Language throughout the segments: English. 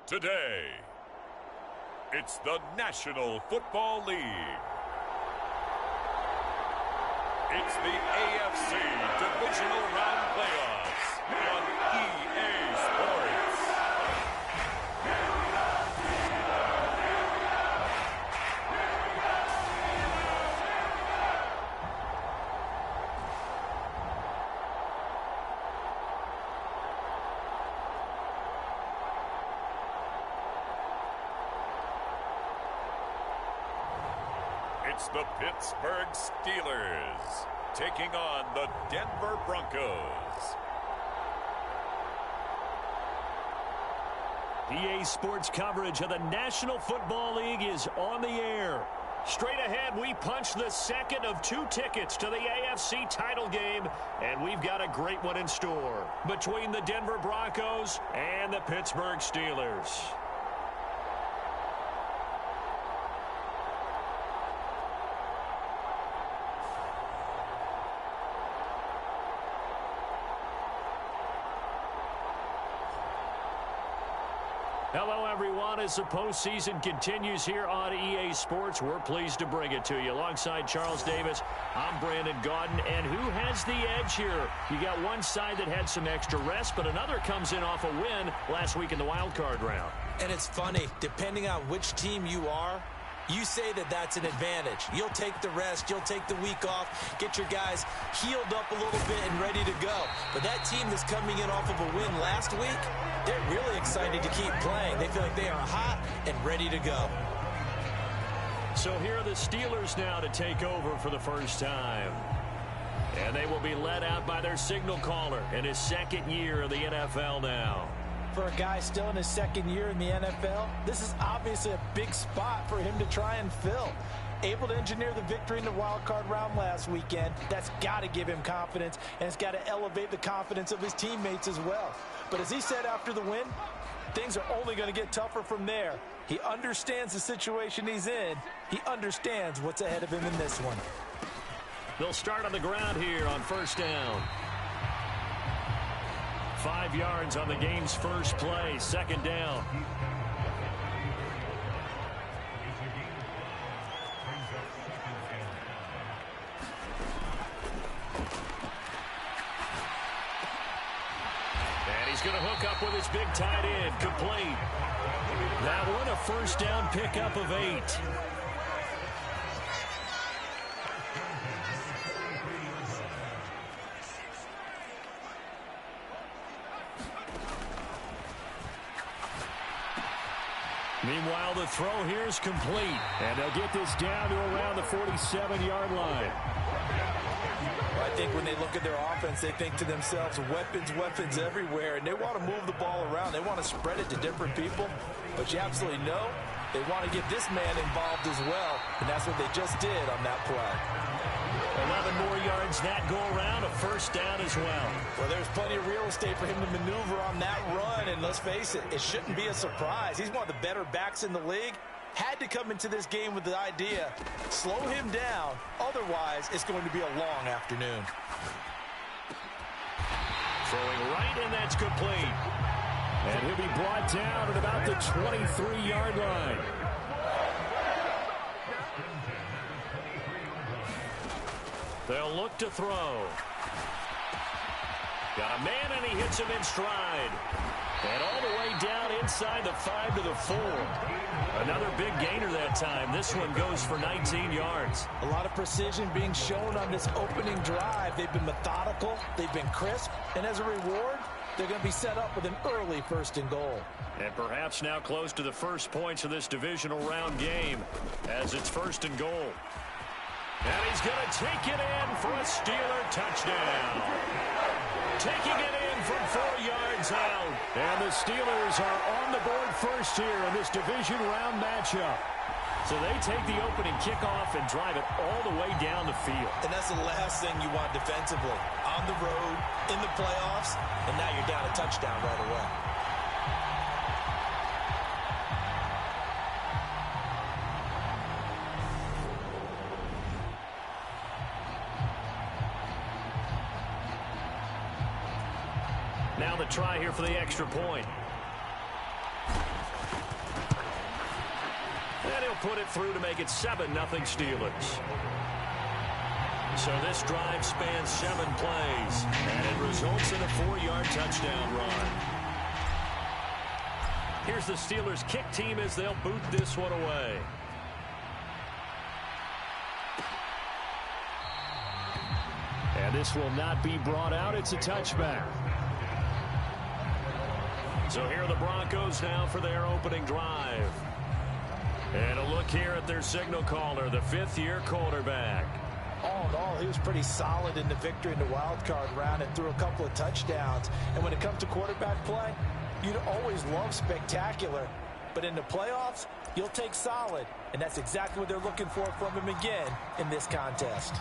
Today, it's the National Football League. It's the AFC Divisional Round Playoffs on EA Sports. It's the Pittsburgh Steelers taking on the Denver Broncos. EA Sports coverage of the National Football League is on the air. Straight ahead, we punch the second of two tickets to the AFC title game, and we've got a great one in store between the Denver Broncos and the Pittsburgh Steelers. Hello, everyone. As the postseason continues here on EA Sports, we're pleased to bring it to you. Alongside Charles Davis, I'm Brandon Gaudin. And who has the edge here? You got one side that had some extra rest, but another comes in off a win last week in the wild card round. And it's funny, depending on which team you are, you say that that's an advantage. You'll take the rest. You'll take the week off. Get your guys healed up a little bit and ready to go. But that team that's coming in off of a win last week, they're really excited to keep playing. They feel like they are hot and ready to go. So here are the Steelers now to take over for the first time. And they will be led out by their signal caller in his second year of the NFL now. For a guy still in his second year in the NFL, this is obviously a big spot for him to try and fill. Able to engineer the victory in the wild card round last weekend, that's got to give him confidence, and it's got to elevate the confidence of his teammates as well. But as he said after the win, things are only going to get tougher from there. He understands the situation he's in. He understands what's ahead of him in this one. They'll start on the ground here on first down. 5 yards on the game's first play, second down. And he's going to hook up with his big tight end, complete. That one, a first down pickup of 8. Meanwhile, the throw here is complete. And they'll get this down to around the 47-yard line. Well, I think when they look at their offense, they think to themselves, weapons, weapons everywhere. And they want to move the ball around. They want to spread it to different people. But you absolutely know they want to get this man involved as well. And that's what they just did on that play. 11 more yards that go around, a first down as well. Well, there's plenty of real estate for him to maneuver on that run, and let's face it, it shouldn't be a surprise. He's one of the better backs in the league. Had to come into this game with the idea, slow him down, otherwise it's going to be a long afternoon. Throwing right, and that's complete. And he'll be brought down at about the 23-yard line. They'll look to throw. Got a man, and he hits him in stride. And all the way down inside the 5 to the 4. Another big gainer that time. This one goes for 19 yards. A lot of precision being shown on this opening drive. They've been methodical. They've been crisp. And as a reward, they're going to be set up with an early first and goal. And perhaps now close to the first points of this divisional round game as it's first and goal. And he's going to take it in for a Steeler touchdown. Taking it in from 4 yards out. And the Steelers are on the board first here in this division round matchup. So they take the opening kickoff and drive it all the way down the field. And that's the last thing you want defensively. On the road, in the playoffs, and now you're down a touchdown right away. Now the try here for the extra point. And he'll put it through to make it 7-0 Steelers. So this drive spans 7 plays, and it results in a 4-yard touchdown run. Here's the Steelers' kick team as they'll boot this one away. And this will not be brought out. It's a touchback. So here are the Broncos now for their opening drive. And a look here at their signal caller, the 5th-year quarterback. All in all, he was pretty solid in the victory in the wild card round and threw a couple of touchdowns. And when it comes to quarterback play, you'd always love spectacular. But in the playoffs, you'll take solid. And that's exactly what they're looking for from him again in this contest.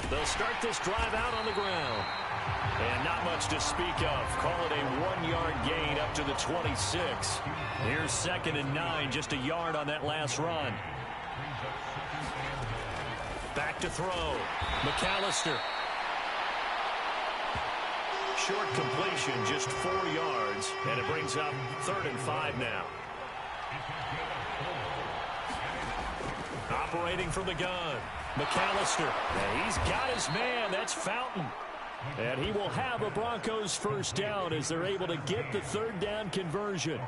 They'll start this drive out on the ground. And not much to speak of. Call it a 1-yard gain up to the 26. Here's 2nd and 9, just a yard on that last run. Back to throw. McAllister. Short completion, just 4 yards. And it brings up 3rd and 5 now. Operating from the gun. McAllister. And he's got his man. That's Fountain. And he will have a Broncos first down as they're able to get the 3rd down conversion.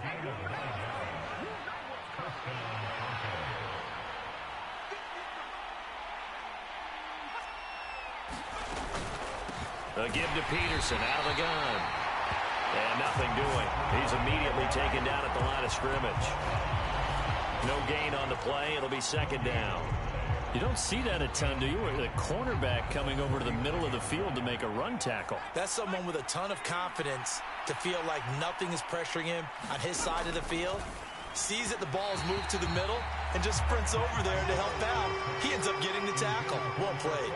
A give to Peterson out of the gun. And nothing doing. He's immediately taken down at the line of scrimmage. No gain on the play. It'll be 2nd down. You don't see that a ton, do you? The cornerback coming over to the middle of the field to make a run tackle. That's someone with a ton of confidence to feel like nothing is pressuring him on his side of the field. Sees that the ball's moved to the middle and just sprints over there to help out. He ends up getting the tackle. Well played.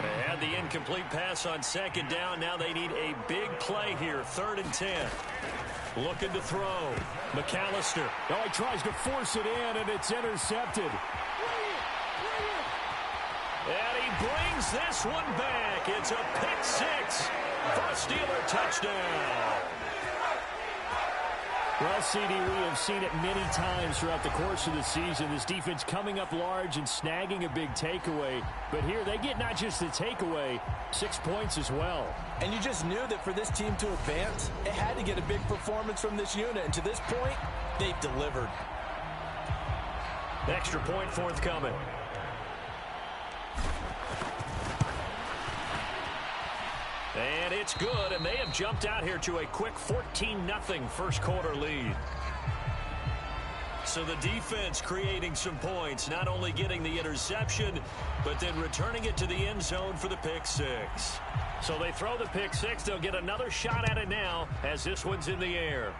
They had the incomplete pass on 2nd down. Now they need a big play here. 3rd and 10. Looking to throw. McAllister. Oh, he tries to force it in, and it's intercepted. And he brings this one back. It's a pick 6 for a Steeler touchdown. Well, CD, we have seen it many times throughout the course of the season. This defense coming up large and snagging a big takeaway. But here they get not just the takeaway, 6 points as well. And you just knew that for this team to advance, it had to get a big performance from this unit. And to this point, they've delivered. Extra point forthcoming. And it's good, and they have jumped out here to a quick 14-0 first quarter lead. So the defense creating some points, not only getting the interception, but then returning it to the end zone for the pick 6. So they throw the pick 6. They'll get another shot at it now as this one's in the air.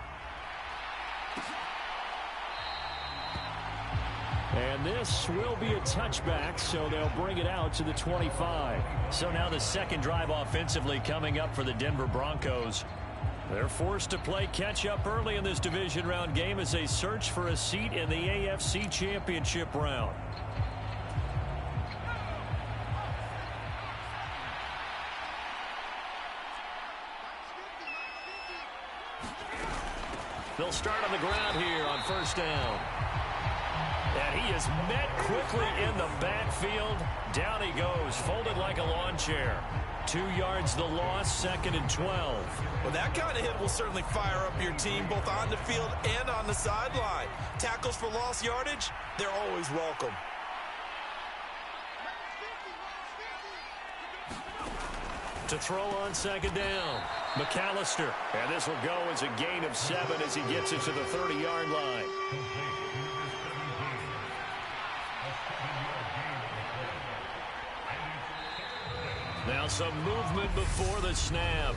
And this will be a touchback, so they'll bring it out to the 25. So now the second drive offensively coming up for the Denver Broncos. They're forced to play catch-up early in this division round game as they search for a seat in the AFC Championship round. They'll start on the ground here on 1st down. And he is met quickly in the backfield. Down he goes, folded like a lawn chair. 2 yards the loss, 2nd and 12. Well, that kind of hit will certainly fire up your team, both on the field and on the sideline. Tackles for lost yardage, they're always welcome. To throw on 2nd down, McAllister. And this will go as a gain of 7 as he gets it to the 30-yard line. Now some movement before the snap.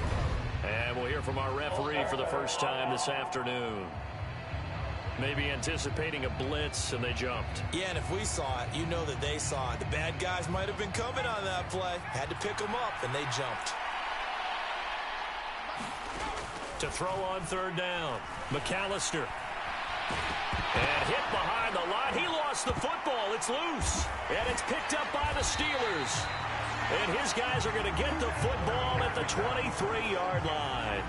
And we'll hear from our referee for the first time this afternoon. Maybe anticipating a blitz, and they jumped. Yeah, and if we saw it, you know that they saw it. The bad guys might have been coming on that play. Had to pick them up, and they jumped. To throw on 3rd down, McAllister. And hit behind the line. He lost the football. It's loose. And it's picked up by the Steelers. And his guys are going to get the football at the 23-yard line.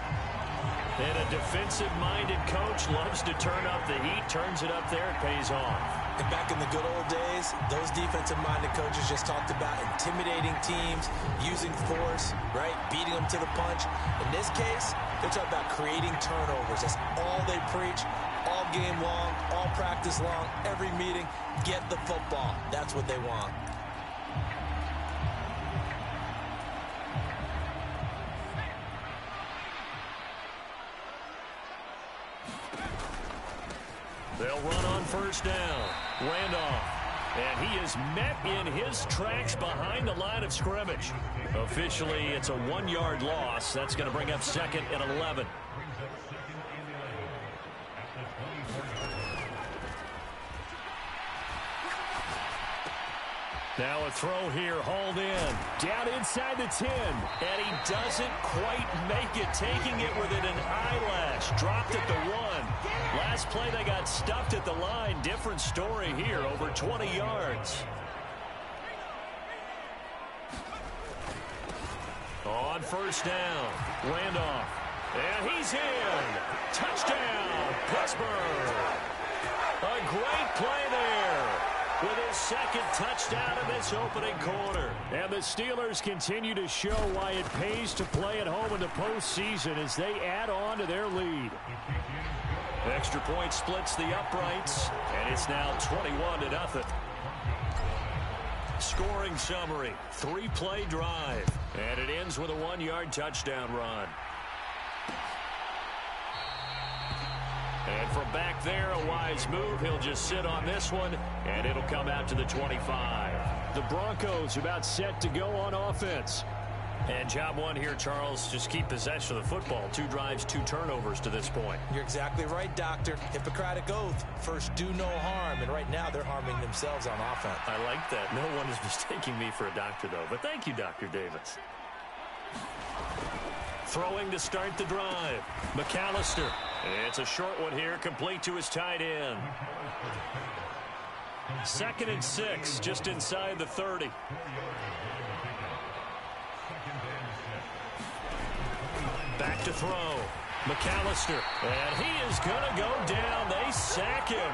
And a defensive-minded coach loves to turn up the heat, turns it up there, it pays off. And back in the good old days, those defensive-minded coaches just talked about intimidating teams, using force, right, beating them to the punch. In this case, they're talking about creating turnovers. That's all they preach, all game long, all practice long, every meeting. Get the football. That's what they want. They'll run on first down. Randolph. And he is met in his tracks behind the line of scrimmage. Officially, it's a 1-yard loss. That's going to bring up second and 11. Now a throw here, hauled in. Down inside the 10. And he doesn't quite make it, taking it within an eyelash. Dropped at the 1. Last play, they got stuffed at the line. Different story here, over 20 yards. On first down, Randolph. And he's in. Touchdown, Pittsburgh. A great play there, with his second touchdown in this opening quarter. And the Steelers continue to show why it pays to play at home in the postseason as they add on to their lead. Extra point splits the uprights, and it's now 21-0. Scoring summary, 3-play drive, and it ends with a 1-yard touchdown run. And from back there, a wise move. He'll just sit on this one, and it'll come out to the 25. The Broncos about set to go on offense. And job one here, Charles, just keep possession of the football. 2 drives, 2 turnovers to this point. You're exactly right, Doctor. Hippocratic oath. First, do no harm. And right now, they're harming themselves on offense. I like that. No one is mistaking me for a doctor, though. But thank you, Dr. Davis. Throwing to start the drive. McAllister. It's a short one here, complete to his tight end. 2nd and 6, just inside the 30. Back to throw. McAllister. And he is going to go down. They sack him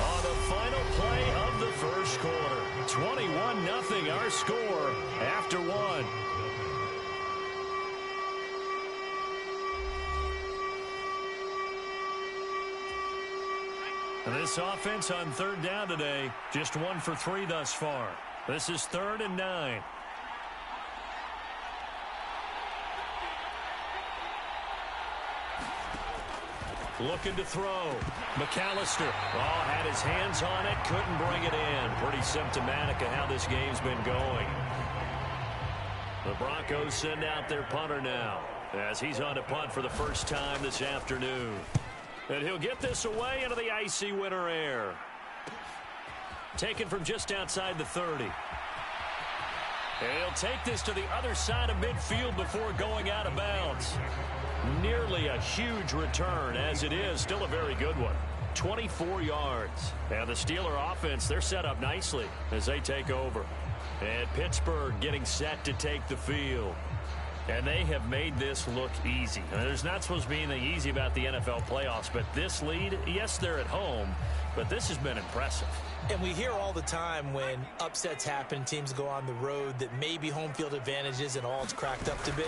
on the final play of the first quarter. 21-0 our score after 1. This offense on 3rd down today, just 1 for 3 thus far. This is 3rd and 9. Looking to throw. McAllister. Oh, had his hands on it, couldn't bring it in. Pretty symptomatic of how this game's been going. The Broncos send out their punter now, as he's on to punt for the first time this afternoon. And he'll get this away into the icy winter air. Taken from just outside the 30. And he'll take this to the other side of midfield before going out of bounds. Nearly a huge return, as it is. Still a very good one. 24 yards. And the Steeler offense, they're set up nicely as they take over. And Pittsburgh getting set to take the field. And they have made this look easy. I mean, there's not supposed to be anything easy about the NFL playoffs, but this lead, yes, they're at home, but this has been impressive. And we hear all the time when upsets happen, teams go on the road, that maybe home field advantage isn't all it's cracked up to be.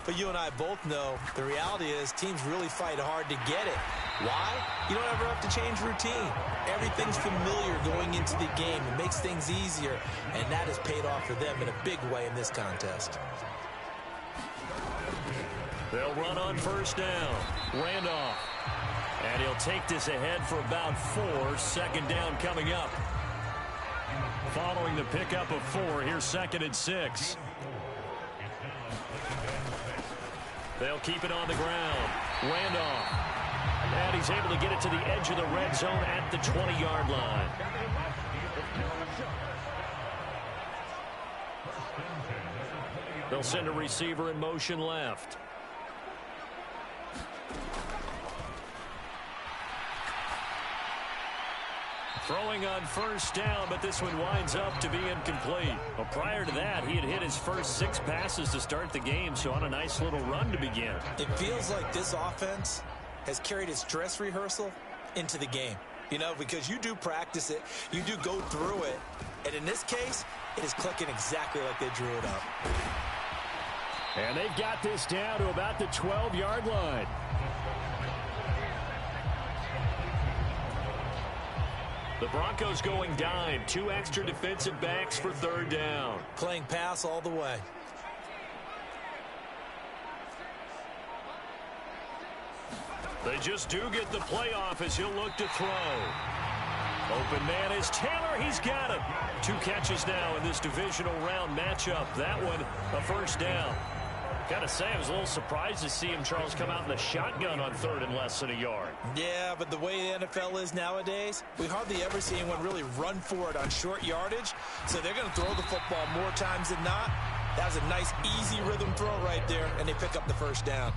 But you and I both know the reality is teams really fight hard to get it. Why? You don't ever have to change routine. Everything's familiar going into the game. It makes things easier, and that has paid off for them in a big way in this contest. They'll run on first down. Randolph. And he'll take this ahead for about 4. 2nd down coming up. Following the pickup of 4, here's 2nd and 6. They'll keep it on the ground. Randolph. And he's able to get it to the edge of the red zone at the 20-yard line. They'll send a receiver in motion left. Throwing on first down, but this one winds up to be incomplete. Well, prior to that, he had hit his first 6 passes to start the game, so on a nice little run to begin. It feels like this offense has carried its dress rehearsal into the game. You know, because you do practice it, you do go through it, and in this case, it is clicking exactly like they drew it up. And they've got this down to about the 12-yard line. The Broncos going dime. 2 extra defensive backs for third down. Playing pass all the way. They just do get the playoff as he'll look to throw. Open man is Taylor. He's got him. 2 catches now in this divisional round matchup. That one, a first down. Got to say, I was a little surprised to see him, Charles, come out in the shotgun on 3rd and less than a yard. Yeah, but the way the NFL is nowadays, we hardly ever see anyone really run for it on short yardage. So they're going to throw the football more times than not. That was a nice, easy rhythm throw right there, and they pick up the first down.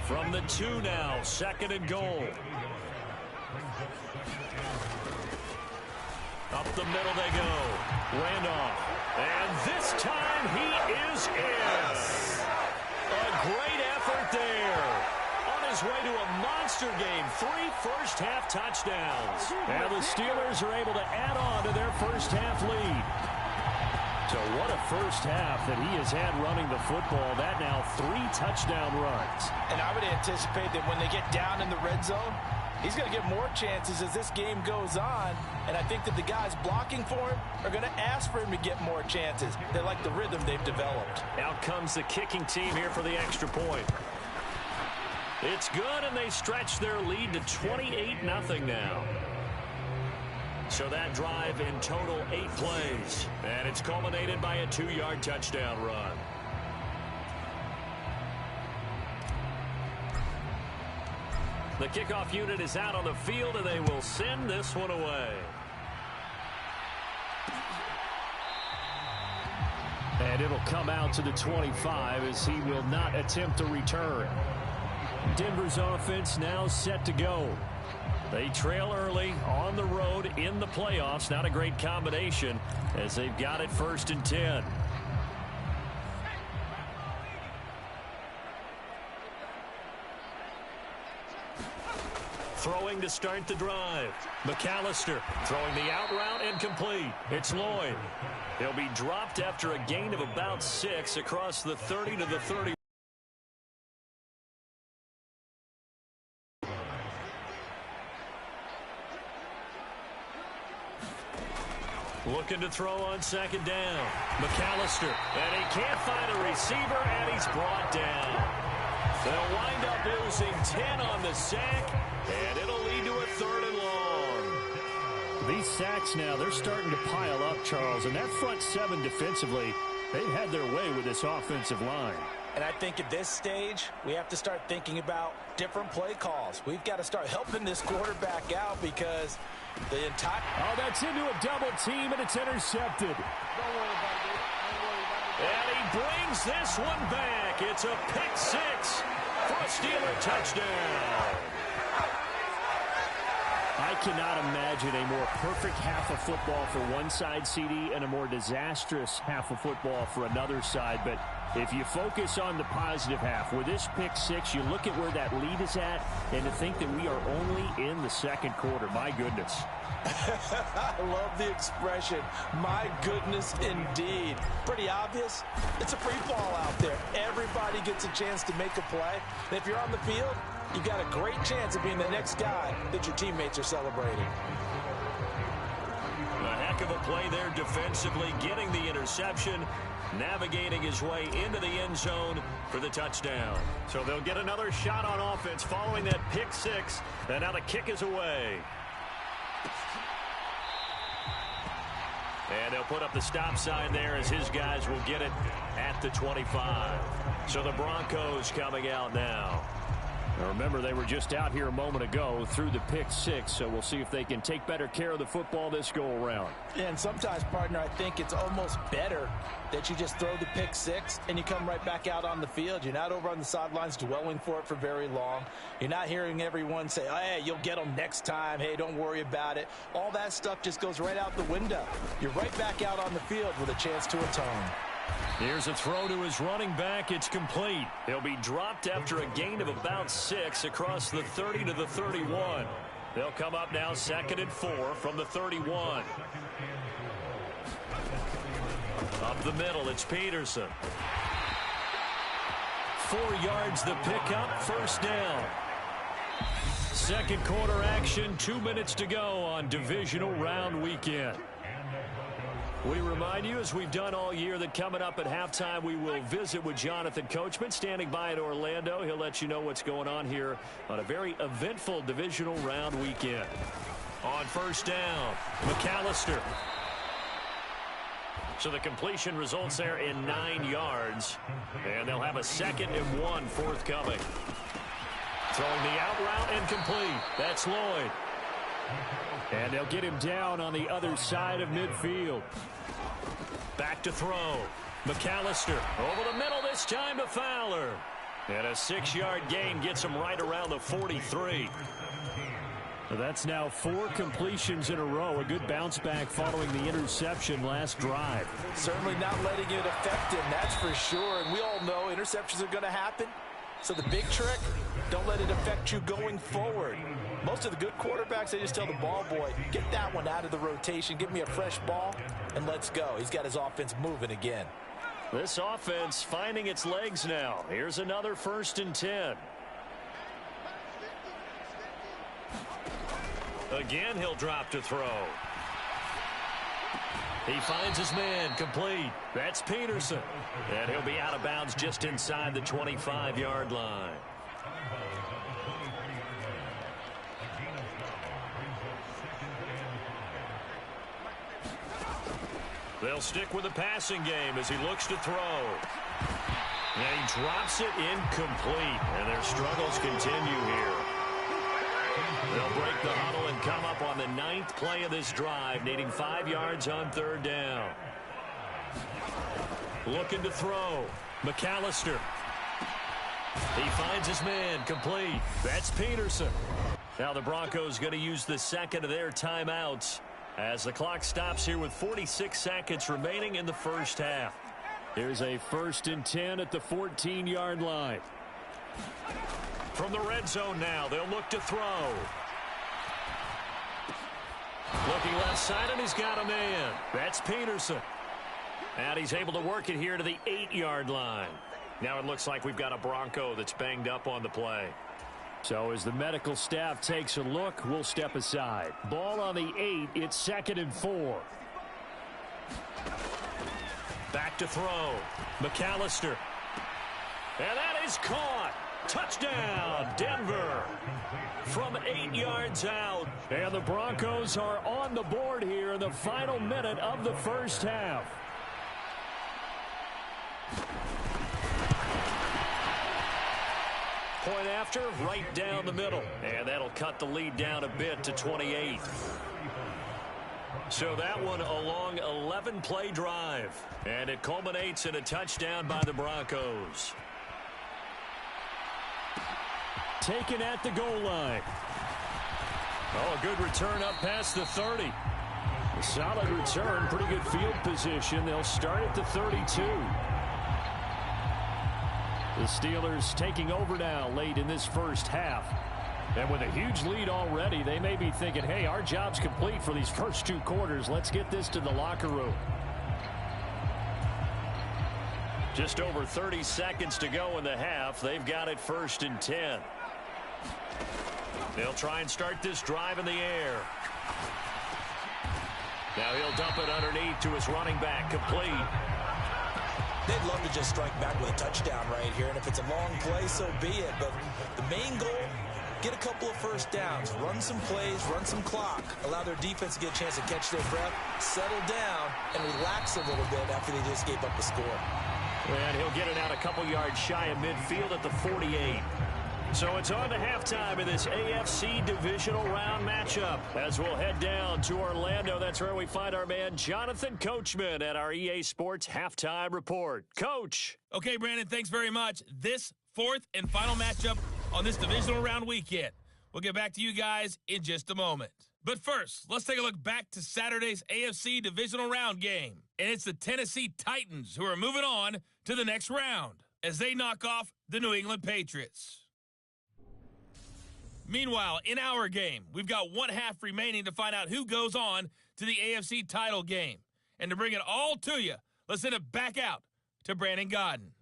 From the 2 now, 2nd and goal. Up the middle they go. Randolph. And this time he is in. A great effort there. On his way to a monster game. 3 first-half touchdowns. And the Steelers are able to add on to their first-half lead. So what a first half that he has had running the football. That now 3 touchdown runs. And I would anticipate that when they get down in the red zone, he's going to get more chances as this game goes on. And I think that the guys blocking for him are going to ask for him to get more chances. They like the rhythm they've developed. Out comes the kicking team here for the extra point. It's good, and they stretch their lead to 28-0 now. So that drive in total 8 plays. And it's culminated by a 2-yard touchdown run. The kickoff unit is out on the field, and they will send this one away. And it'll come out to the 25 as he will not attempt to return. Denver's offense now set to go. They trail early on the road in the playoffs. Not a great combination as they've got it 1st and 10. Throwing to start the drive. McAllister throwing the out route and complete. It's Lloyd. He'll be dropped after a gain of about 6 across the 30 to the 30. Looking to throw on 2nd down. McAllister, and he can't find a receiver, and he's brought down. They'll wind up losing 10 on the sack, and it'll lead to a 3rd and long. These sacks now, they're starting to pile up, Charles, and that front 7 defensively, they've had their way with this offensive line. And I think at this stage, we have to start thinking about different play calls. We've got to start helping this quarterback out because the entire... Oh, that's into a double team, and it's intercepted. Don't worry about it. Don't worry about it. And he brings this one back. It's a pick 6 for a Steeler touchdown. I cannot imagine a more perfect half of football for one side, CD, and a more disastrous half of football for another side. But if you focus on the positive half, with this pick 6, you look at where that lead is at, and to think that we are only in the 2nd quarter. My goodness. I love the expression, my goodness indeed. Pretty obvious. It's a free fall out there. Everybody gets a chance to make a play. And if you're on the field, you've got a great chance of being the next guy that your teammates are celebrating. A heck of a play there defensively, getting the interception, navigating his way into the end zone for the touchdown. So they'll get another shot on offense following that pick 6, and now the kick is away. And they'll put up the stop sign there as his guys will get it at the 25. So the Broncos coming out now. Now remember, they were just out here a moment ago through the pick six, so we'll see if they can take better care of the football this go-around. Yeah, and sometimes, partner, I think it's almost better that you just throw the pick six and you come right back out on the field. You're not over on the sidelines dwelling for it for very long. You're not hearing everyone say, oh, hey, you'll get them next time. Hey, don't worry about it. All that stuff just goes right out the window. You're right back out on the field with a chance to atone. Here's a throw to his running back. It's complete. He'll be dropped after a gain of about 6 across the 30 to the 31. They'll come up now 2nd and 4 from the 31. Up the middle, it's Peterson. 4 yards the pickup, first down. Second quarter action, 2 minutes to go on divisional round weekend. We remind you, as we've done all year, that coming up at halftime, we will visit with Jonathan Coachman, standing by in Orlando. He'll let you know what's going on here on a very eventful divisional round weekend. On first down, McAllister. So the completion results there in 9 yards, and they'll have a 2nd and 1 forthcoming. Throwing the out route and complete. That's Lloyd. And they'll get him down on the other side of midfield. Back to throw. McAllister over the middle, this time to Fowler. And a 6-yard gain gets him right around the 43. So that's now 4 completions in a row. A good bounce back following the interception last drive. Certainly not letting it affect him, that's for sure. And we all know interceptions are going to happen. So the big trick, don't let it affect you going forward. Most of the good quarterbacks, they just tell the ball boy, get that one out of the rotation, give me a fresh ball, and let's go. He's got his offense moving again. This offense finding its legs now. Here's another 1st and 10. Again, he'll drop to throw. He finds his man, complete. That's Peterson. And he'll be out of bounds just inside the 25-yard line. They'll stick with the passing game as he looks to throw. And he drops it incomplete. And their struggles continue here. They'll break the huddle and come up on the 9th play of this drive, needing 5 yards on 3rd down. Looking to throw. McAllister. He finds his man, complete. That's Peterson. Now the Broncos going to use the 2nd of their timeouts as the clock stops here with 46 seconds remaining in the first half. Here's a 1st and 10 at the 14-yard line. From the red zone now, they'll look to throw. Looking left side, and he's got a man. That's Peterson. And he's able to work it here to the 8-yard line. Now it looks like we've got a Bronco that's banged up on the play. So as the medical staff takes a look, we'll step aside. Ball on the 8, it's 2nd and 4. Back to throw. McAllister. And that is caught. Touchdown, Denver. From 8 yards out. And the Broncos are on the board here in the final minute of the first half. Point after, right down the middle. And that'll cut the lead down a bit to 28. So that one a long 11-play drive. And it culminates in a touchdown by the Broncos. Taken at the goal line. Oh, a good return up past the 30. A solid return, pretty good field position. They'll start at the 32. The Steelers taking over now late in this first half. And with a huge lead already, they may be thinking, hey, our job's complete for these first 2 quarters. Let's get this to the locker room. Just over 30 seconds to go in the half. They've got it 1st and 10. They'll try and start this drive in the air. Now he'll dump it underneath to his running back, complete. They'd love to just strike back with a touchdown right here, and if it's a long play, so be it. But the main goal, get a couple of first downs, run some plays, run some clock, allow their defense to get a chance to catch their breath, settle down, and relax a little bit after they just gave up the score. And he'll get it out a couple yards shy of midfield at the 48. So it's on to halftime in this AFC divisional round matchup as we'll head down to Orlando. That's where we find our man Jonathan Coachman at our EA Sports Halftime Report. Coach. Okay, Brandon, thanks very much. This fourth and final matchup on this divisional round weekend. We'll get back to you guys in just a moment. But first, let's take a look back to Saturday's AFC divisional round game. And it's the Tennessee Titans who are moving on to the next round as they knock off the New England Patriots. Meanwhile, in our game, we've got one half remaining to find out who goes on to the AFC title game. And to bring it all to you, let's send it back out to Brandon Gaudin.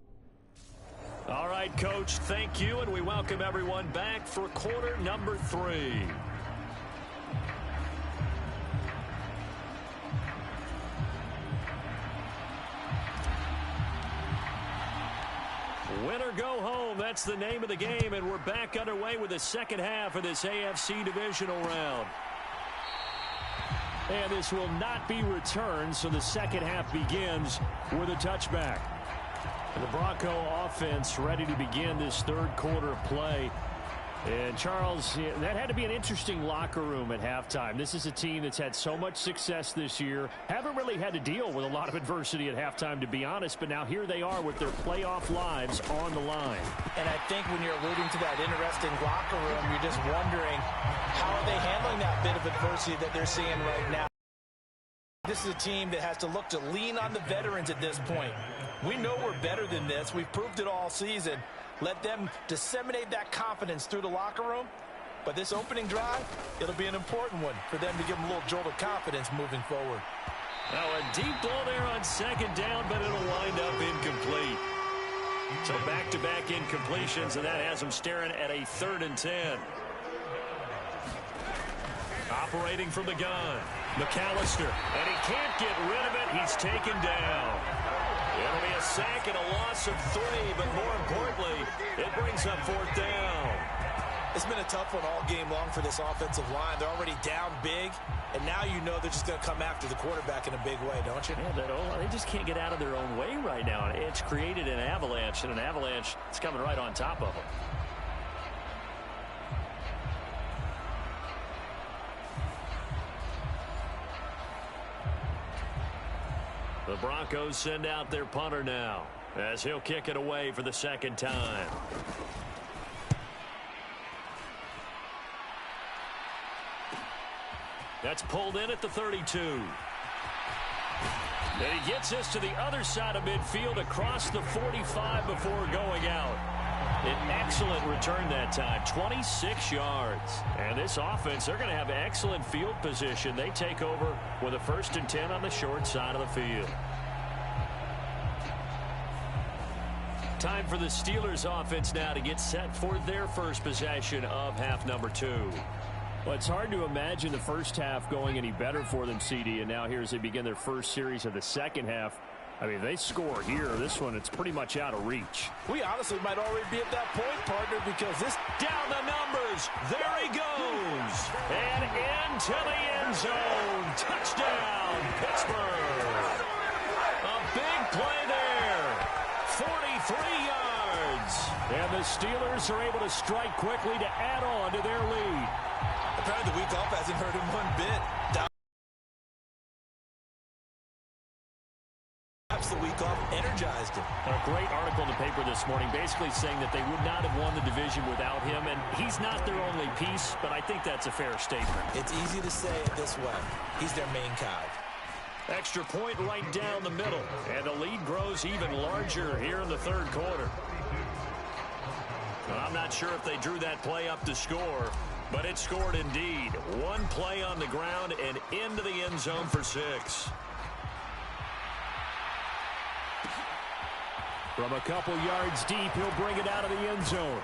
All right, Coach, thank you, and we welcome everyone back for quarter number 3. Win or go home, that's the name of the game, and we're back underway with the second half of this AFC divisional round. And this will not be returned, so the second half begins with a touchback. The Bronco offense ready to begin this third quarter of play. And, Charles, that had to be an interesting locker room at halftime. This is a team that's had so much success this year. Haven't really had to deal with a lot of adversity at halftime, to be honest. But now here they are with their playoff lives on the line. And I think when you're alluding to that interesting locker room, you're just wondering how are they handling that bit of adversity that they're seeing right now. This is a team that has to look to lean on the veterans at this point. We know we're better than this. We've proved it all season. Let them disseminate that confidence through the locker room. But this opening drive, it'll be an important one for them to give them a little jolt of confidence moving forward. Now a deep ball there on second down, but it'll wind up incomplete. So back-to-back incompletions, and that has them staring at a 3rd and 10. Operating from the gun, McAllister, and he can't get rid of it. He's taken down. It'll be a sack and a loss of 3, but more importantly, it brings up 4th down. It's been a tough one all game long for this offensive line. They're already down big, and now you know they're just going to come after the quarterback in a big way, don't you? Yeah, they just can't get out of their own way right now. It's created an avalanche, and an avalanche is coming right on top of them. The Broncos send out their punter now as he'll kick it away for the second time. That's pulled in at the 32. And he gets us to the other side of midfield across the 45 before going out. An excellent return that time, 26 yards. And this offense, they're going to have excellent field position. They take over with a 1st and 10 on the short side of the field. Time for the Steelers offense now to get set for their first possession of half number 2. Well, it's hard to imagine the first half going any better for them, CD, and now here as they begin their first series of the second half. I mean, they score here. This one, it's pretty much out of reach. We honestly might already be at that point, partner, because this... Down the numbers. There he goes. And into the end zone. Touchdown, Pittsburgh. A big play there. 43 yards. And the Steelers are able to strike quickly to add on to their lead. Apparently the week off hasn't hurt him one bit. Perhaps the week off energized him. A great article in the paper this morning basically saying that they would not have won the division without him, and he's not their only piece, but I think that's a fair statement. It's easy to say it this way. He's their main guy. Extra point right down the middle, and the lead grows even larger here in the third quarter. Well, I'm not sure if they drew that play up to score, but it scored indeed. One play on the ground and into the end zone for 6. From a couple yards deep, he'll bring it out of the end zone.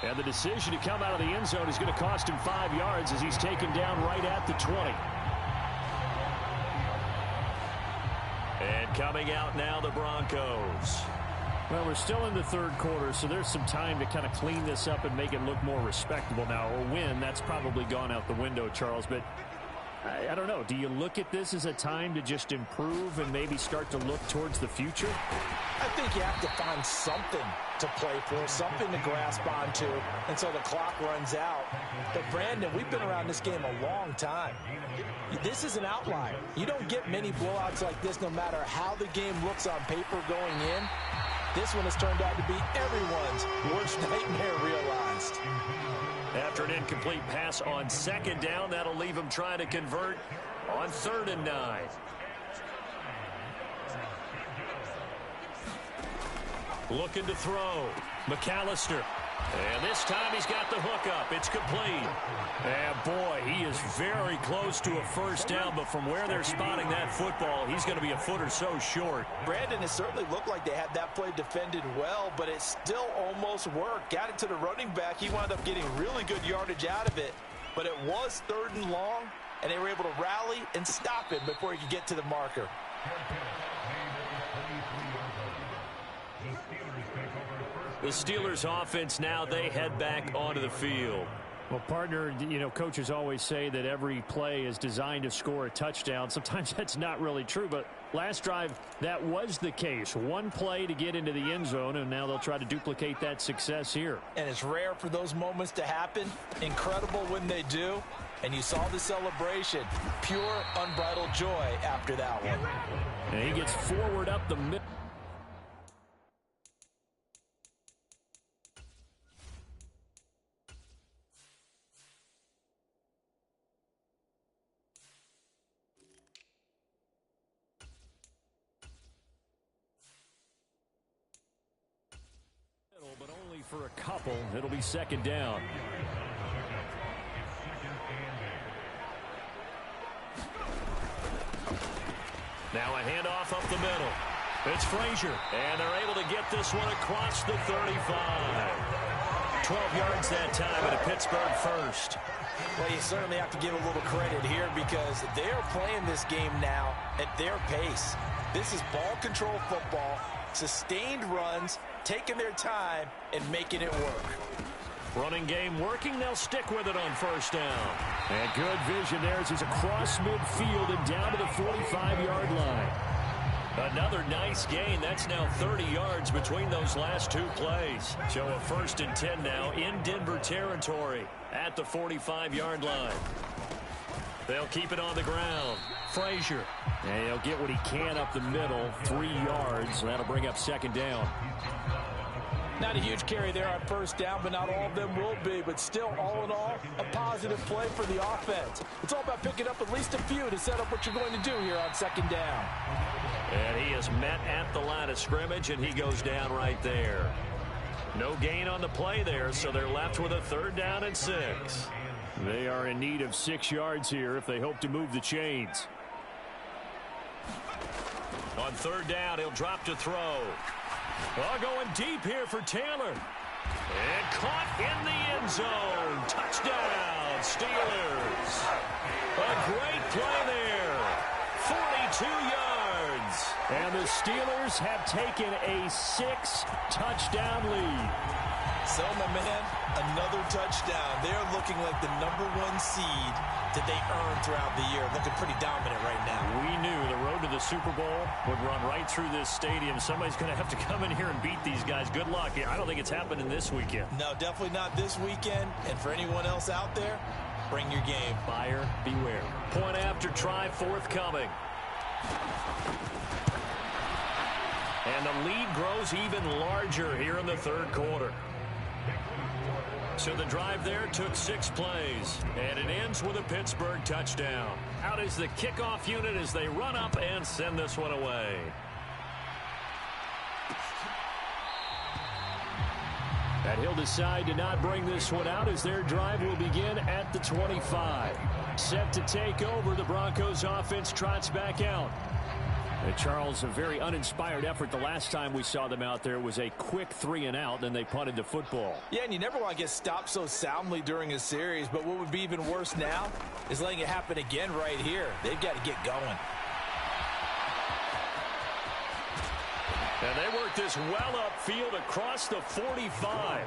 And the decision to come out of the end zone is going to cost him 5 yards as he's taken down right at the 20. And coming out now, the Broncos. Well, we're still in the third quarter, so there's some time to kind of clean this up and make it look more respectable now. Or win, that's probably gone out the window, Charles. But I don't know. Do you look at this as a time to just improve and maybe start to look towards the future? I think you have to find something to play for, something to grasp onto until the clock runs out. But, Brandon, we've been around this game a long time. This is an outlier. You don't get many blowouts like this no matter how the game looks on paper going in. This one has turned out to be everyone's worst nightmare realized. After an incomplete pass on second down, that'll leave him trying to convert on 3rd and 9. Looking to throw. McAllister. And this time he's got the hook up. It's complete. And boy, he is very close to a first down, but from where they're spotting that football, he's going to be a foot or so short. Brandon, it certainly looked like they had that play defended well, but it still almost worked. Got it to the running back. He wound up getting really good yardage out of it, but it was 3rd and long, and they were able to rally and stop it before he could get to the marker. The Steelers offense now, they head back onto the field. Well, partner, you know, coaches always say that every play is designed to score a touchdown. Sometimes that's not really true, but last drive, that was the case. One play to get into the end zone, and now they'll try to duplicate that success here. And it's rare for those moments to happen. Incredible when they do. And you saw the celebration. Pure, unbridled joy after that one. And he gets forward up the middle. But only for a couple. It'll be 2nd down. Now a handoff up the middle. It's Frazier, and they're able to get this one across the 35. 12 yards that time at a Pittsburgh first. Well, you certainly have to give a little credit here because they're playing this game now at their pace. This is ball control football, sustained runs, taking their time and making it work. Running game working. They'll stick with it on 1st down. And good vision there as he's across midfield and down to the 45-yard line. Another nice gain. That's now 30 yards between those last 2 plays. So a 1st and 10 now in Denver territory at the 45-yard line. They'll keep it on the ground. Frazier. And he'll get what he can up the middle, 3 yards. And that'll bring up 2nd down. Not a huge carry there on 1st down, but not all of them will be. But still, all in all, a positive play for the offense. It's all about picking up at least a few to set up what you're going to do here on 2nd down. And he is met at the line of scrimmage, and he goes down right there. No gain on the play there, so they're left with a 3rd down and 6. They are in need of 6 yards here if they hope to move the chains. On 3rd down, he'll drop to throw. Oh, going deep here for Taylor. And caught in the end zone. Touchdown, Steelers. A great play there. 42 yards. And the Steelers have taken a 6-touchdown lead. So, my man, another touchdown. They're looking like the #1 seed that they earned throughout the year. Looking pretty dominant right now. We knew the road to the Super Bowl would run right through this stadium. Somebody's going to have to come in here and beat these guys. Good luck. I don't think it's happening this weekend. No, definitely not this weekend. And for anyone else out there, bring your game. Buyer beware. Point after try forthcoming. And the lead grows even larger here in the 3rd quarter. So the drive there took 6 plays, and it ends with a Pittsburgh touchdown. Out is the kickoff unit as they run up and send this one away. And he'll decide to not bring this one out as their drive will begin at the 25. Set to take over, the Broncos offense trots back out. And Charles, a very uninspired effort the last time we saw them out there. Was a quick 3-and-out, then they punted the football. Yeah, and you never want to get stopped so soundly during a series, but what would be even worse now is letting it happen again right here. They've got to get going. And they work this well upfield across the 45.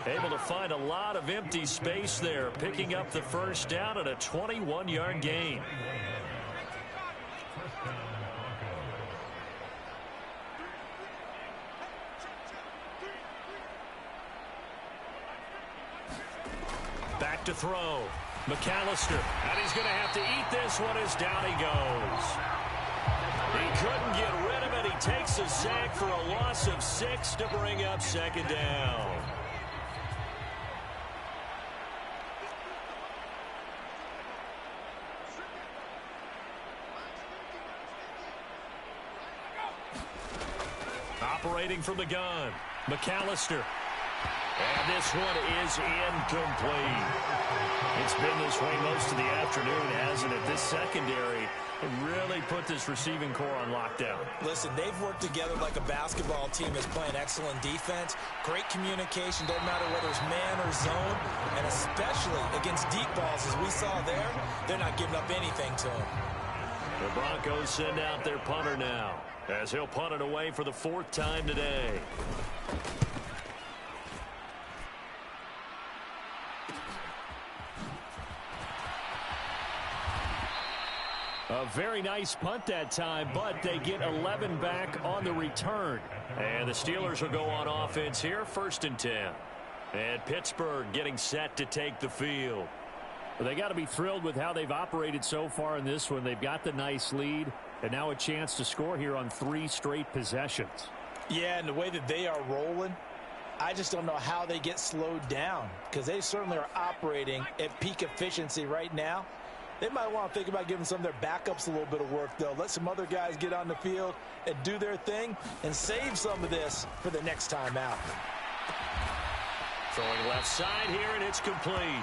Able to find a lot of empty space there, picking up the first down at a 21-yard gain. Back to throw. McAllister. And he's going to have to eat this one as down he goes. He couldn't get rid of it. He takes a sack for a loss of 6 to bring up second down. Operating from the gun, McAllister. And this one is incomplete. It's been this way most of the afternoon, hasn't it? This secondary really put this receiving core on lockdown. Listen, they've worked together like a basketball team that's playing excellent defense. Great communication, doesn't matter whether it's man or zone. And especially against deep balls, as we saw there, they're not giving up anything to them. The Broncos send out their punter now, as he'll punt it away for the 4th time today. A very nice punt that time, but they get 11 back on the return. And the Steelers will go on offense here, 1st and 10. And Pittsburgh getting set to take the field. Well, they got to be thrilled with how they've operated so far in this one. They've got the nice lead, and now a chance to score here on 3 straight possessions. Yeah, and the way that they are rolling, I just don't know how they get slowed down, because they certainly are operating at peak efficiency right now. They might want to think about giving some of their backups a little bit of work, though. Let some other guys get on the field and do their thing and save some of this for the next time out. Throwing left side here, and it's complete.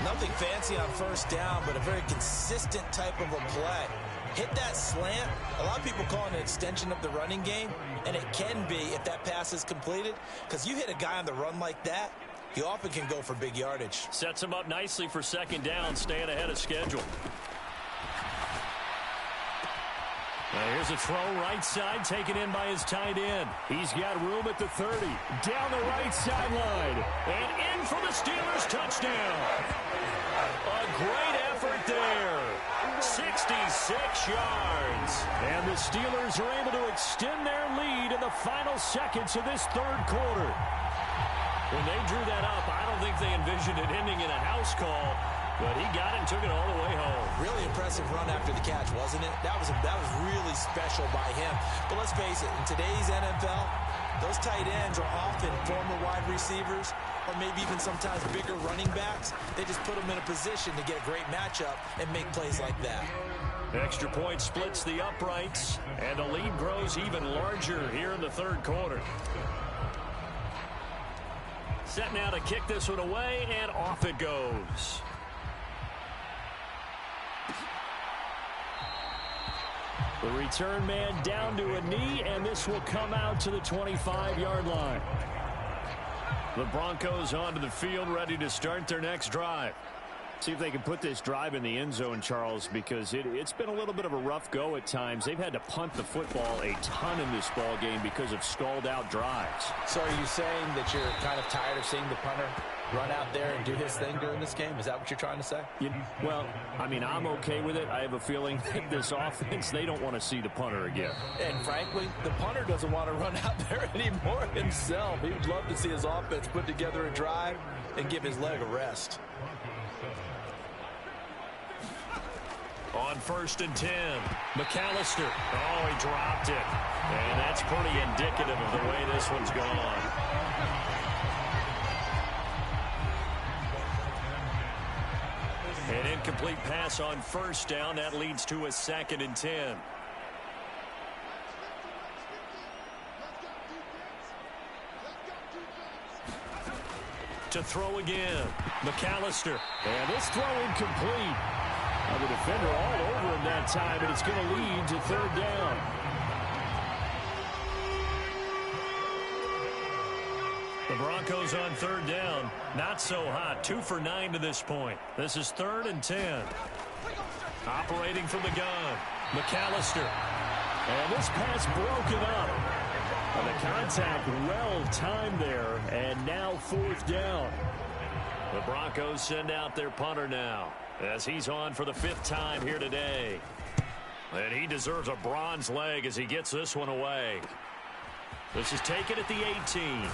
Nothing fancy on 1st down, but a very consistent type of a play. Hit that slant. A lot of people call it an extension of the running game, and it can be if that pass is completed, because you hit a guy on the run like that, he often can go for big yardage. Sets him up nicely for 2nd down, staying ahead of schedule. Now here's a throw right side, taken in by his tight end. He's got room at the 30. Down the right sideline. And in for the Steelers touchdown. A great effort there. 66 yards. And the Steelers are able to extend their lead in the final seconds of this 3rd quarter. When they drew that up, I don't think they envisioned it ending in a house call, but he got it and took it all the way home. Really impressive run after the catch, wasn't it? That was really special by him. But let's face it, in today's NFL, those tight ends are often former wide receivers or maybe even sometimes bigger running backs. They just put them in a position to get a great matchup and make plays like that. Extra point splits the uprights, and the lead grows even larger here in the 3rd quarter. Set now to kick this one away, and off it goes. The return man down to a knee, and this will come out to the 25-yard line. The Broncos onto the field, ready to start their next drive. See if they can put this drive in the end zone, Charles, because it's been a little bit of a rough go at times. They've had to punt the football a ton in this ball game because of stalled-out drives. So are you saying that you're kind of tired of seeing the punter run out there and do his thing during this game? Is that what you're trying to say? Well, I mean, I'm okay with it. I have a feeling that this offense, they don't want to see the punter again. And frankly, the punter doesn't want to run out there anymore himself. He would love to see his offense put together a drive and give his leg a rest. On 1st and 10, McAllister. Oh, he dropped it. And that's pretty indicative of the way this one's gone. An incomplete pass on 1st down. That leads to a 2nd and 10. To throw again, McAllister. And this throw incomplete. The defender all over him that time, and it's going to lead to 3rd down. The Broncos on 3rd down. Not so hot. 2 for 9 to this point. This is 3rd and 10. Operating from the gun, McAllister. And this pass broken up. And the contact well timed there, and now 4th down. The Broncos send out their punter now as he's on for the 5th time here today. And he deserves a bronze leg as he gets this one away. This is taken at the 18.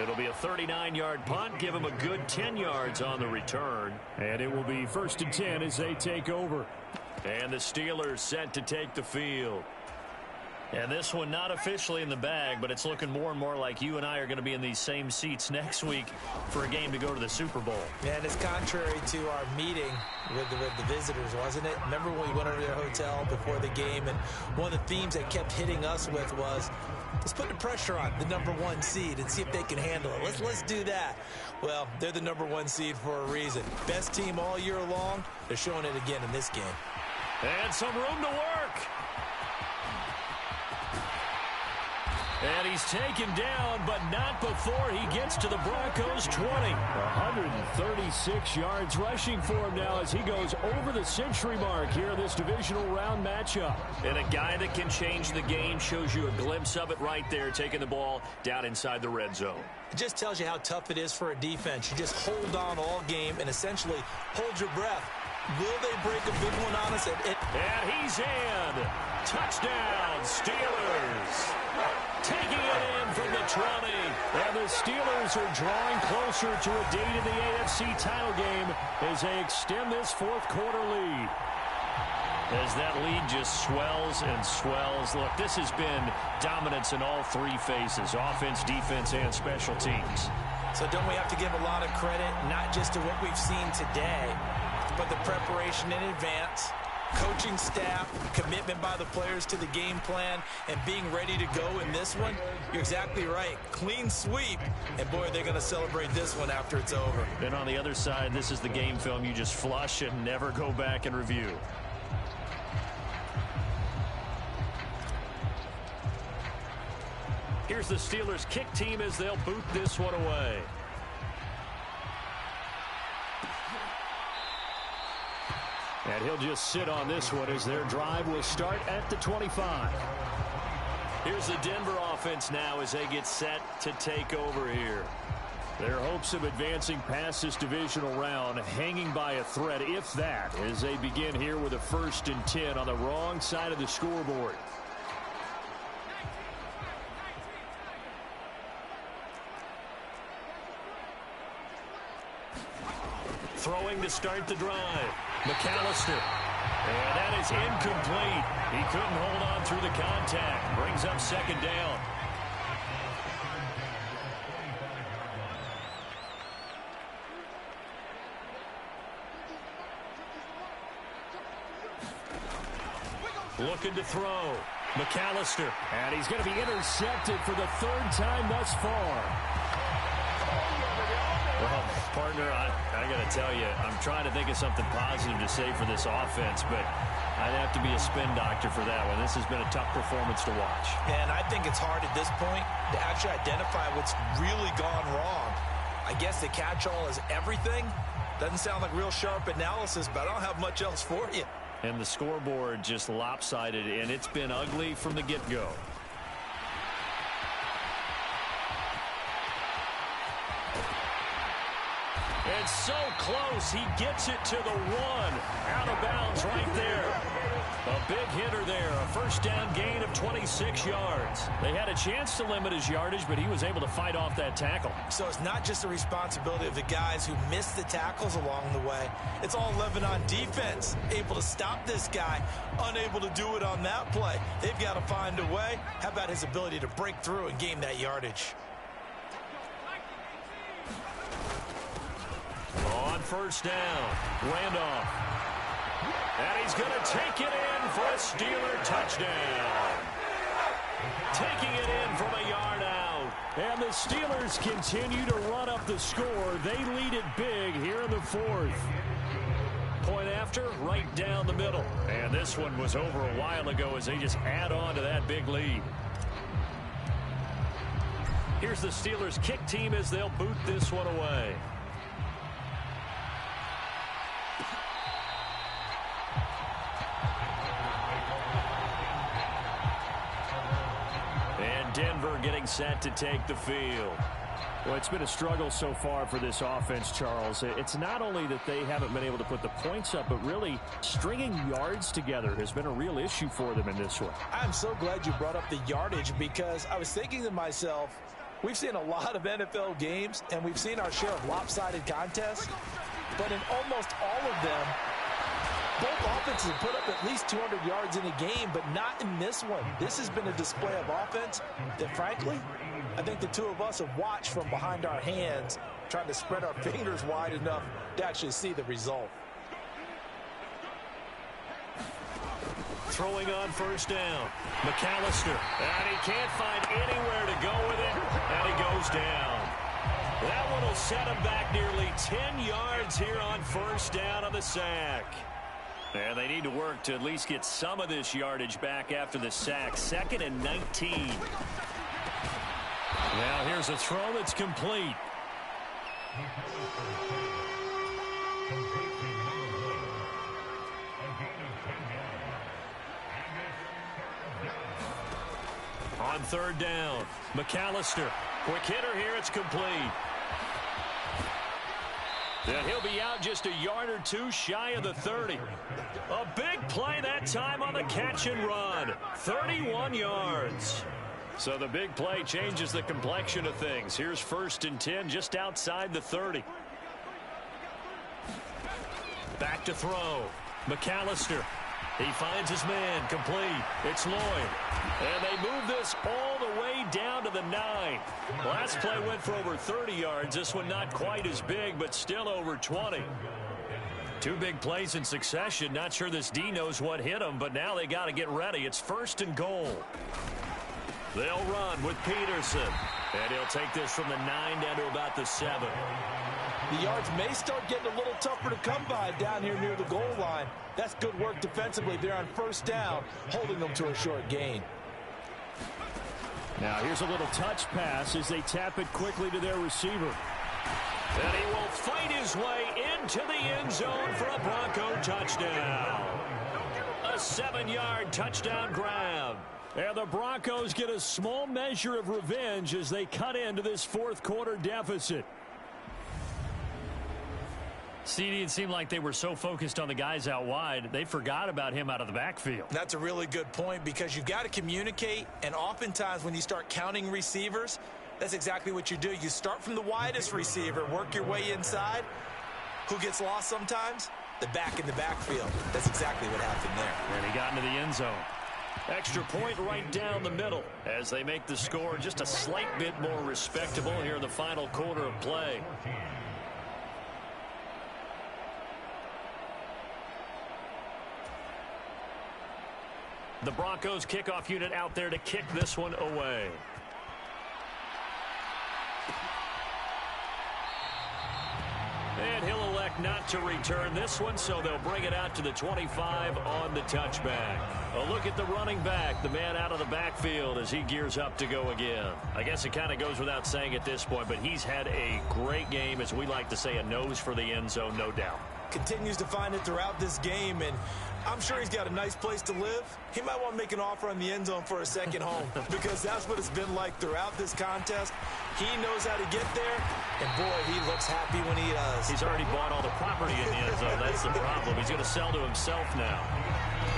It'll be a 39-yard punt, give him a good 10 yards on the return. And it will be 1st and 10 as they take over. And the Steelers set to take the field. And this one not officially in the bag, but it's looking more and more like you and I are going to be in these same seats next week for a game to go to the Super Bowl. Man, it's contrary to our meeting with the visitors, wasn't it? Remember when we went over to their hotel before the game, and one of the themes they kept hitting us with was, let's put the pressure on the #1 seed and see if they can handle it. Let's do that. Well, they're the #1 seed for a reason. Best team all year long. They're showing it again in this game. And some room to work. And he's taken down, but not before he gets to the Broncos' 20. 136 yards rushing for him now as he goes over the century mark here in this divisional round matchup. And a guy that can change the game, shows you a glimpse of it right there, taking the ball down inside the red zone. It just tells you how tough it is for a defense. You just hold on all game and essentially hold your breath. Will they break a big one on us? And he's in. Touchdown, Steelers. Taking it in from the 20. And the Steelers are drawing closer to a date in the AFC title game as they extend this 4th quarter lead. As that lead just swells and swells. Look, this has been dominance in all 3 phases, offense, defense, and special teams. So don't we have to give a lot of credit, not just to what we've seen today, but the preparation in advance, coaching staff, commitment by the players to the game plan, and being ready to go in this one? You're exactly right. Clean sweep. And, boy, they're going to celebrate this one after it's over. And on the other side, this is the game film you just flush and never go back and review. Here's the Steelers' kick team as they'll boot this one away. And he'll just sit on this one as their drive will start at the 25. Here's the Denver offense now as they get set to take over here. Their hopes of advancing past this divisional round hanging by a thread, if that, as they begin here with a 1st and 10 on the wrong side of the scoreboard. Throwing to start the drive. McAllister. And that is incomplete. He couldn't hold on through the contact. Brings up 2nd down. Looking to throw. McAllister. And he's going to be intercepted for the 3rd time thus far. Well, partner, I got to tell you, I'm trying to think of something positive to say for this offense, but I'd have to be a spin doctor for that one. This has been a tough performance to watch. And I think it's hard at this point to actually identify what's really gone wrong. I guess the catch-all is everything. Doesn't sound like real sharp analysis, but I don't have much else for you. And the scoreboard just lopsided, and it's been ugly from the get-go. And so close, he gets it to the 1. Out of bounds right there. A big hitter there, a 1st down gain of 26 yards. They had a chance to limit his yardage, but he was able to fight off that tackle. So it's not just the responsibility of the guys who missed the tackles along the way. It's all 11 on defense, able to stop this guy, unable to do it on that play. They've got to find a way. How about his ability to break through and gain that yardage? On 1st down, Randolph. And he's going to take it in for a Steeler touchdown. Taking it in from a yard out. And the Steelers continue to run up the score. They lead it big here in the 4th. Point after, right down the middle. And this one was over a while ago as they just add on to that big lead. Here's the Steelers' kick team as they'll boot this one away. line set to take the field. Well, it's been a struggle so far for this offense, Charles. It's not only that they haven't been able to put the points up, but really stringing yards together has been a real issue for them in this one. I'm so glad you brought up the yardage, because I was thinking to myself, we've seen a lot of NFL games, and we've seen our share of lopsided contests, but in almost all of them, both offenses have put up at least 200 yards in a game, but not in this one. This has been a display of offense that, frankly, I think the two of us have watched from behind our hands, trying to spread our fingers wide enough to actually see the result. Throwing on first down. McAllister. And he can't find anywhere to go with it, and he goes down. That one will set him back nearly 10 yards here on first down on the sack. And they need to work to at least get some of this yardage back after the sack. 2nd and 19. Now here's a throw that's complete. On 3rd down, McAllister. Quick hitter here, it's complete. And he'll be out just a yard or two shy of the 30. A big play that time on the catch and run. 31 yards. So the big play changes the complexion of things. Here's 1st and 10 just outside the 30. Back to throw. McAllister. He finds his man, complete. It's Lloyd. And they move this all the way down to the 9. Last play went for over 30 yards. This one not quite as big, but still over 20. Two big plays in succession. Not sure this D knows what hit him, but now they got to get ready. It's 1st and goal. They'll run with Peterson. And he'll take this from the 9 down to about the 7. The yards may start getting a little tougher to come by down here near the goal line. That's good work defensively there on first down, holding them to a short gain. Now here's a little touch pass as they tap it quickly to their receiver. And he will fight his way into the end zone for a Bronco touchdown. A 7-yard touchdown grab. And the Broncos get a small measure of revenge as they cut into this 4th quarter deficit. CD, it seemed like they were so focused on the guys out wide, they forgot about him out of the backfield. That's a really good point, because you've got to communicate, and oftentimes when you start counting receivers, that's exactly what you do. You start from the widest receiver, work your way inside. Who gets lost sometimes? The back in the backfield. That's exactly what happened there. And he got into the end zone. Extra point right down the middle as they make the score just a slight bit more respectable here in the final quarter of play. The Broncos kickoff unit out there to kick this one away. And he'll elect not to return this one, so they'll bring it out to the 25 on the touchback. A look at the running back, the man out of the backfield as he gears up to go again. I guess it kind of goes without saying at this point, but he's had a great game, as we like to say, a nose for the end zone, no doubt. Continues to find it throughout this game, and I'm sure he's got a nice place to live. He might want to make an offer on the end zone for a second home, because that's what it's been like throughout this contest. He knows how to get there, and boy, he looks happy when he does. He's already bought all the property in the end zone. That's the problem. He's going to sell to himself now.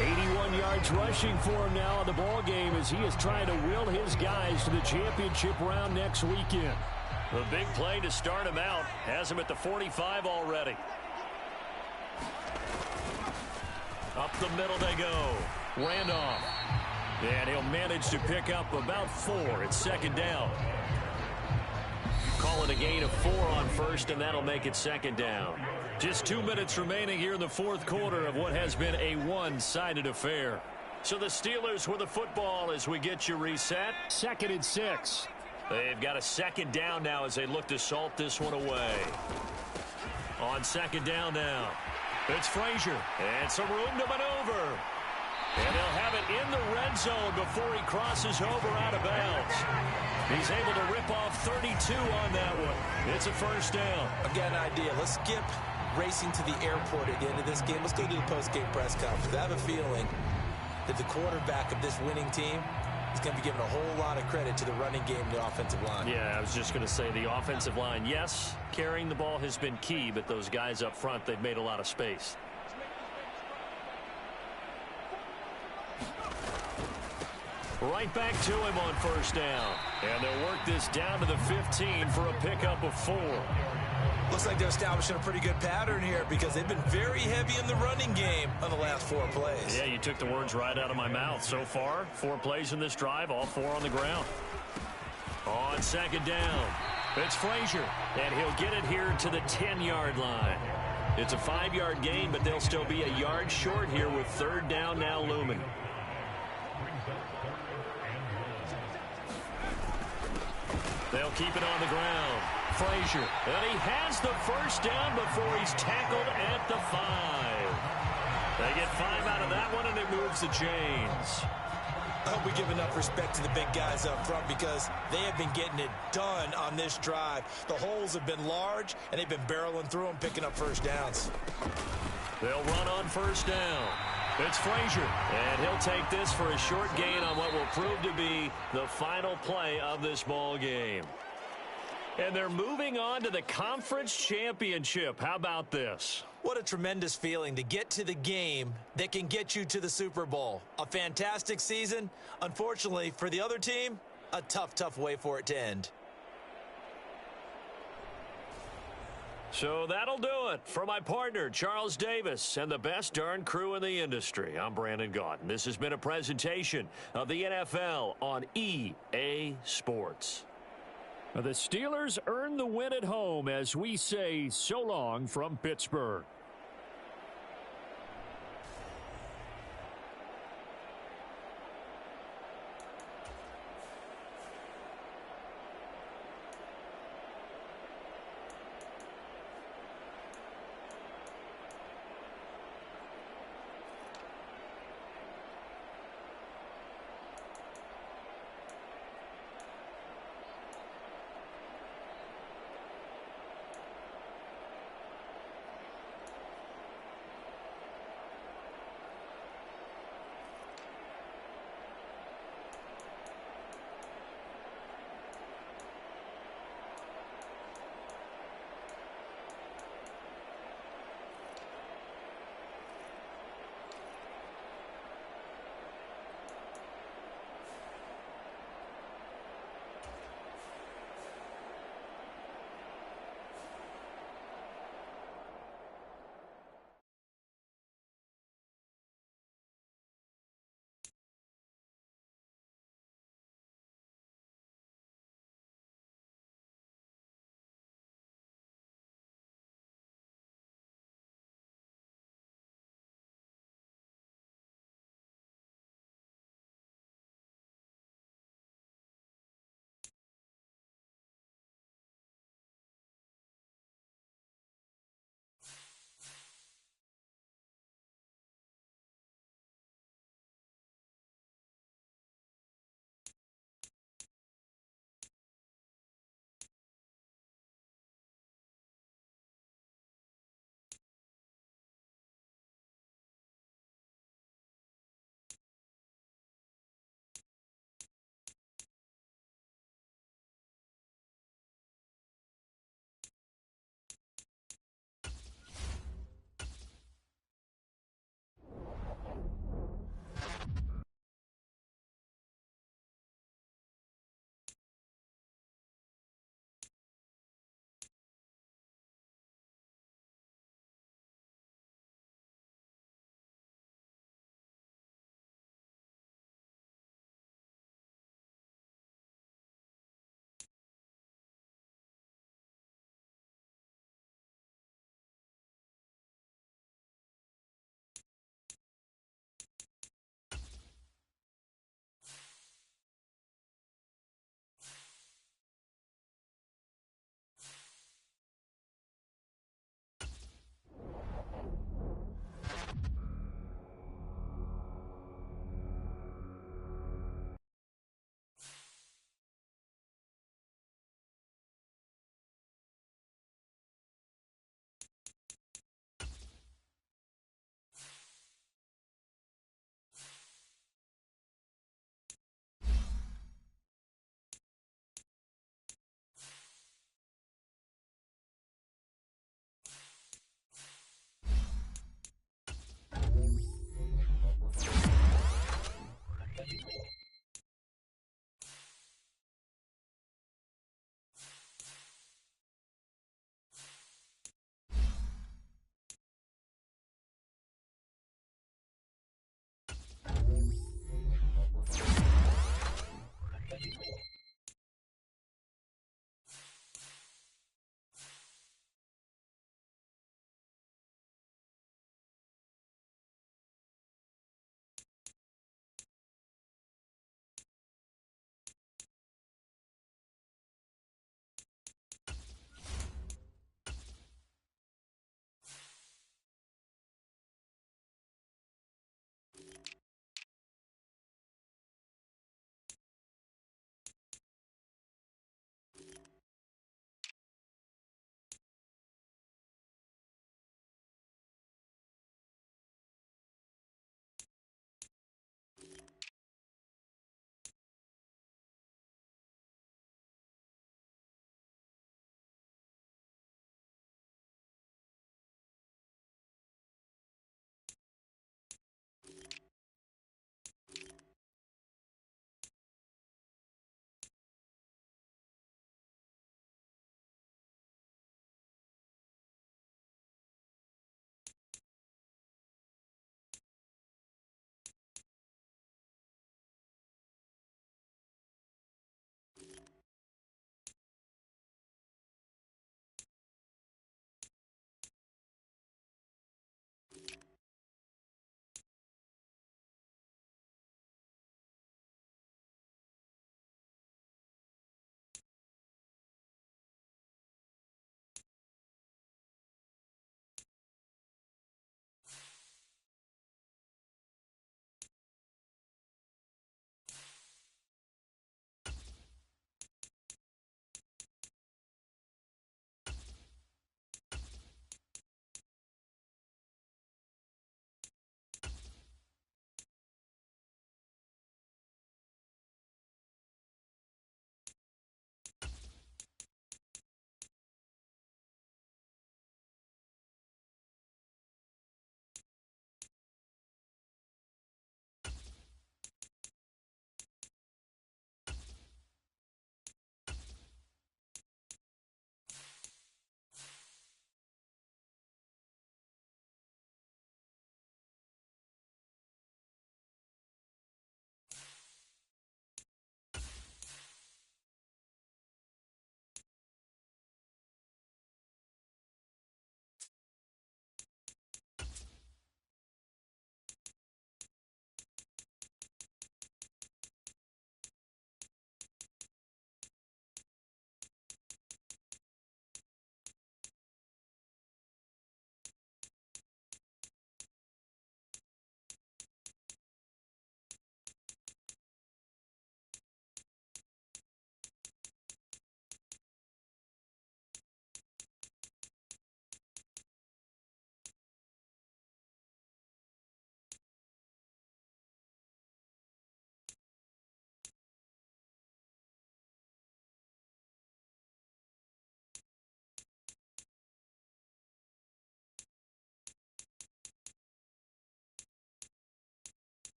81 yards rushing for him now in the ball game as he is trying to will his guys to the championship round next weekend. The big play to start him out has him at the 45 already. Up the middle they go. Randolph. And he'll manage to pick up about 4. It's 2nd down. Call it a gain of 4 on first, and that'll make it 2nd down. Just 2 minutes remaining here in the 4th quarter of what has been a one-sided affair. So the Steelers with the football as we get you reset. 2nd and 6. They've got a 2nd down now as they look to salt this one away. On 2nd down now. It's Frazier, and some room to maneuver. And they'll have it in the red zone before he crosses over out of bounds. He's able to rip off 32 on that one. It's a 1st down. Again, idea. Let's skip racing to the airport at the end of this game. Let's go to the post-game press conference. I have a feeling that the quarterback of this winning team he's going to be giving a whole lot of credit to the running game and the offensive line. Yeah, I was just going to say the offensive line, yes, carrying the ball has been key, but those guys up front, they've made a lot of space. Right back to him on first down. And they'll work this down to the 15 for a pickup of 4. Looks like they're establishing a pretty good pattern here because they've been very heavy in the running game on the last 4 plays. Yeah, you took the words right out of my mouth. So far, 4 plays in this drive, all 4 on the ground. On second down, it's Frazier, and he'll get it here to the 10-yard line. It's a 5-yard gain, but they'll still be a yard short here with third down now looming. They'll keep it on the ground. Frazier, and he has the first down before he's tackled at the 5. They get 5 out of that one, and it moves the chains. I hope we give enough respect to the big guys up front because they have been getting it done on this drive. The holes have been large, and they've been barreling through them, picking up first downs. They'll run on first down. It's Frazier, and he'll take this for a short gain on what will prove to be the final play of this ball game. And they're moving on to the conference championship. How about this? What a tremendous feeling to get to the game that can get you to the Super Bowl. A fantastic season. Unfortunately, for the other team, a tough, tough way for it to end. So that'll do it for my partner, Charles Davis, and the best darn crew in the industry. I'm Brandon Gaudin. This has been a presentation of the NFL on EA Sports. The Steelers earn the win at home as we say so long from Pittsburgh.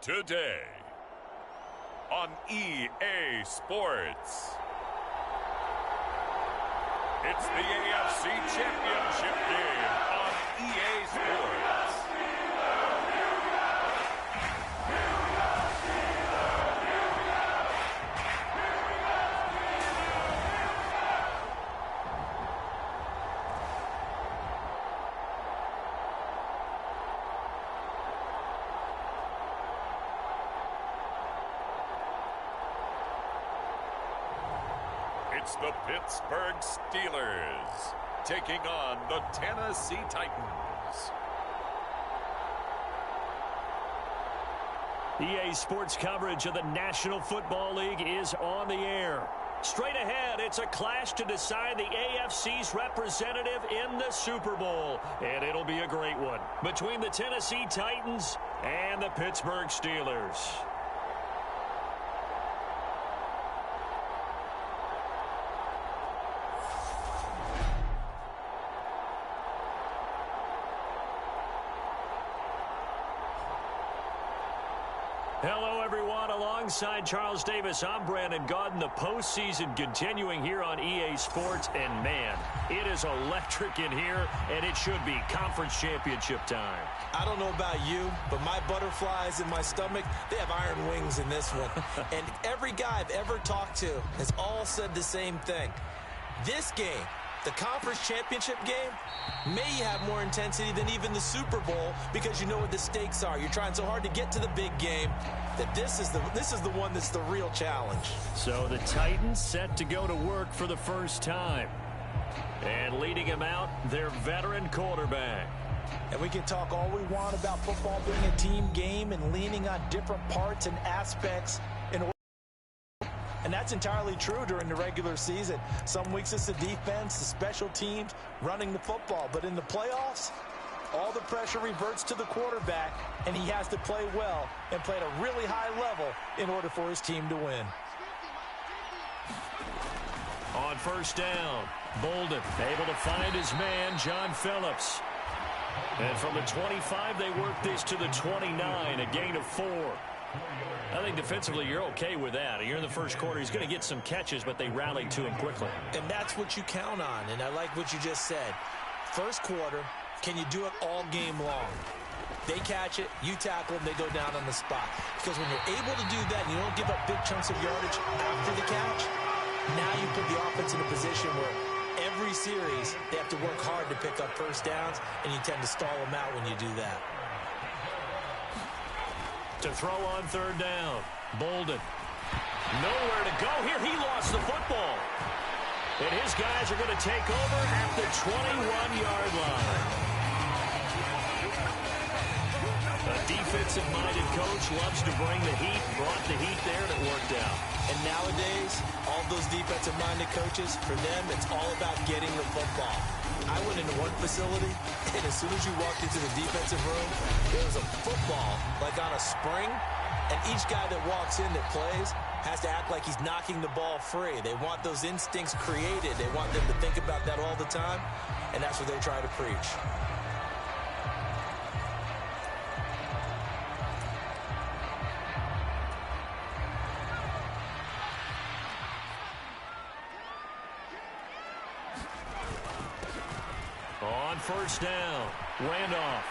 today on EA Sports. It's the AFC Championship game on EA Sports. It's the Pittsburgh Steelers taking on the Tennessee Titans. EA Sports coverage of the National Football League is on the air. Straight ahead, it's a clash to decide the AFC's representative in the Super Bowl. And it'll be a great one between the Tennessee Titans and the Pittsburgh Steelers. Hello, everyone. Alongside Charles Davis, I'm Brandon Gaudin. The postseason continuing here on EA Sports. And, man, it is electric in here, and it should be conference championship time. I don't know about you, but my butterflies in my stomach, they have iron wings in this one. And every guy I've ever talked to has all said the same thing. This game, the conference championship game, may have more intensity than even the Super Bowl because you know what the stakes are. You're trying so hard to get to the big game that this is the one that's the real challenge. So the Titans set to go to work for the first time. And leading him out, their veteran quarterback. And we can talk all we want about football being a team game and leaning on different parts and aspects in order. And that's entirely true during the regular season. Some weeks it's the defense, the special teams, running the football. But in the playoffs, all the pressure reverts to the quarterback, and he has to play well and play at a really high level in order for his team to win. On first down, Bolden able to find his man, John Phillips. And from the 25, they work this to the 29, a gain of 4. I think defensively you're okay with that. You're in the first quarter. He's going to get some catches, but they rallied to him quickly. And that's what you count on, and I like what you just said. First quarter, can you do it all game long? They catch it, you tackle them, they go down on the spot. Because when you're able to do that and you don't give up big chunks of yardage after the catch, now you put the offense in a position where every series they have to work hard to pick up first downs, and you tend to stall them out when you do that. To throw on third down, Bolden. Nowhere to go here. He lost the football. And his guys are going to take over at the 21-yard line. A defensive-minded coach loves to bring the heat, brought the heat there, and it worked out. And nowadays, all those defensive-minded coaches, for them, it's all about getting the football. I went into one facility, and as soon as you walked into the defensive room, there was a football, like on a spring, and each guy that walks in that plays has to act like he's knocking the ball free. They want those instincts created. They want them to think about that all the time, and that's what they try to preach. On first down, Randolph.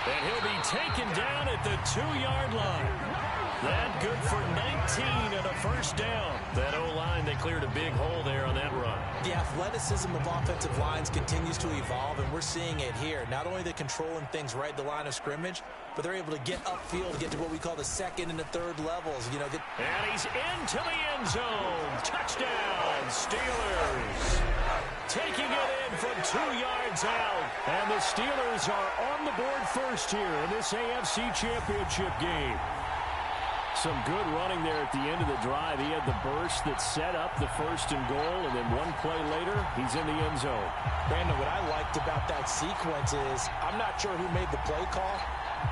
And he'll be taken down at the 2-yard line. That good for 19 and a first down. That O-line, they cleared a big hole there on that run. The athleticism of offensive lines continues to evolve, and we're seeing it here. Not only are they controlling things right at the line of scrimmage, but they're able to get upfield, get to what we call the second and the third levels. You know, and he's into the end zone. Touchdown, Steelers. Taking it in from 2 yards out. And the Steelers are on the board first here in this AFC Championship game. Some good running there at the end of the drive. He had the burst that set up the first and goal, and then one play later, he's in the end zone. Brandon, what I liked about that sequence is I'm not sure who made the play call,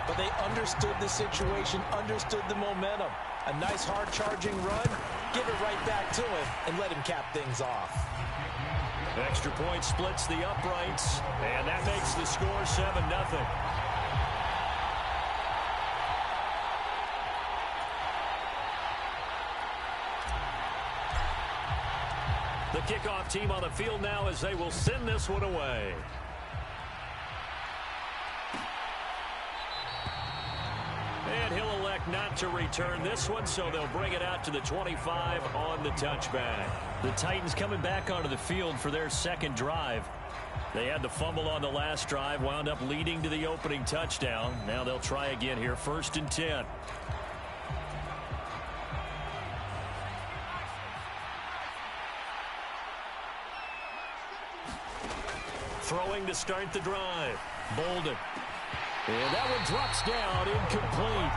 but they understood the situation, understood the momentum. A nice hard-charging run, give it right back to him, and let him cap things off. Extra point splits the uprights, and that makes the score 7-0. kickoff team on the field now as they will send this one away. And he'll elect not to return this one, so they'll bring it out to the 25 on the touchback. The Titans coming back onto the field for their second drive. They had the fumble on the last drive, wound up leading to the opening touchdown. Now they'll try again here, 1st and 10. Throwing to start the drive. Bolden. And that one drops down, incomplete.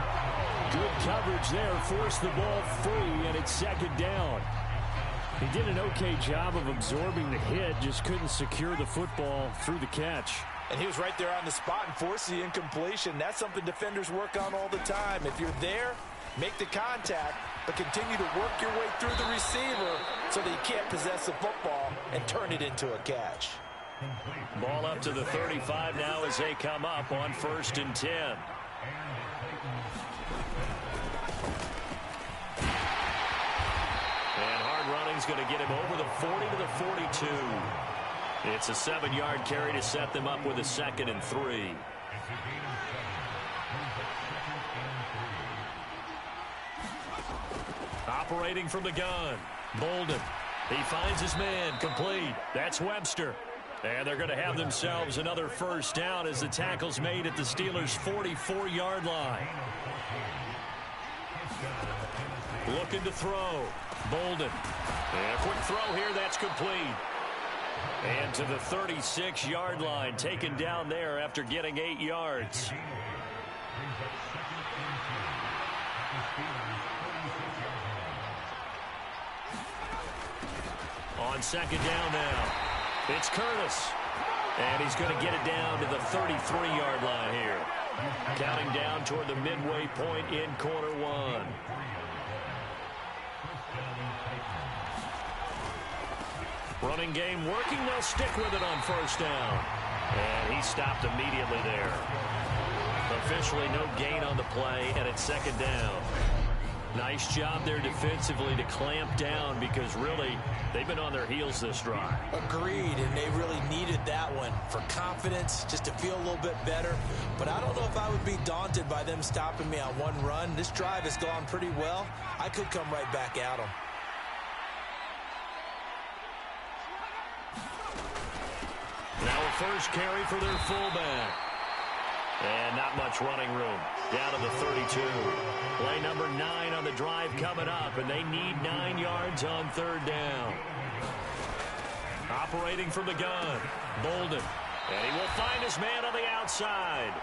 Good coverage there, forced the ball free, and it's 2nd down. He did an okay job of absorbing the hit, just couldn't secure the football through the catch. And he was right there on the spot and forced the incompletion. That's something defenders work on all the time. If you're there, make the contact, but continue to work your way through the receiver so that you can't possess the football and turn it into a catch. Ball up to the 35 now as they come up on 1st and 10. And hard running's going to get him over the 40 to the 42. It's a 7-yard carry to set them up with a 2nd and 3. Operating from the gun. Bolden. He finds his man. Complete. That's Webster. And they're going to have themselves another 1st down as the tackle's made at the Steelers' 44-yard line. Looking to throw. Bolden. And a quick throw here. That's complete. And to the 36-yard line. Taken down there after getting 8 yards. On 2nd down now. It's Curtis. And he's going to get it down to the 33-yard line here. Counting down toward the midway point in quarter 1. Running game working. They'll stick with it on 1st down. And he stopped immediately there. Officially no gain on the play, and it's 2nd down. Nice job there defensively to clamp down because really they've been on their heels this drive. Agreed, and they really needed that one for confidence, just to feel a little bit better. But I don't know if I would be daunted by them stopping me on one run. This drive has gone pretty well. I could come right back at them. Now a 1st carry for their fullback. And not much running room. Down to the 32. Play number 9 on the drive coming up, and they need 9 yards on 3rd down. Operating from the gun. Bolden. And he will find his man on the outside.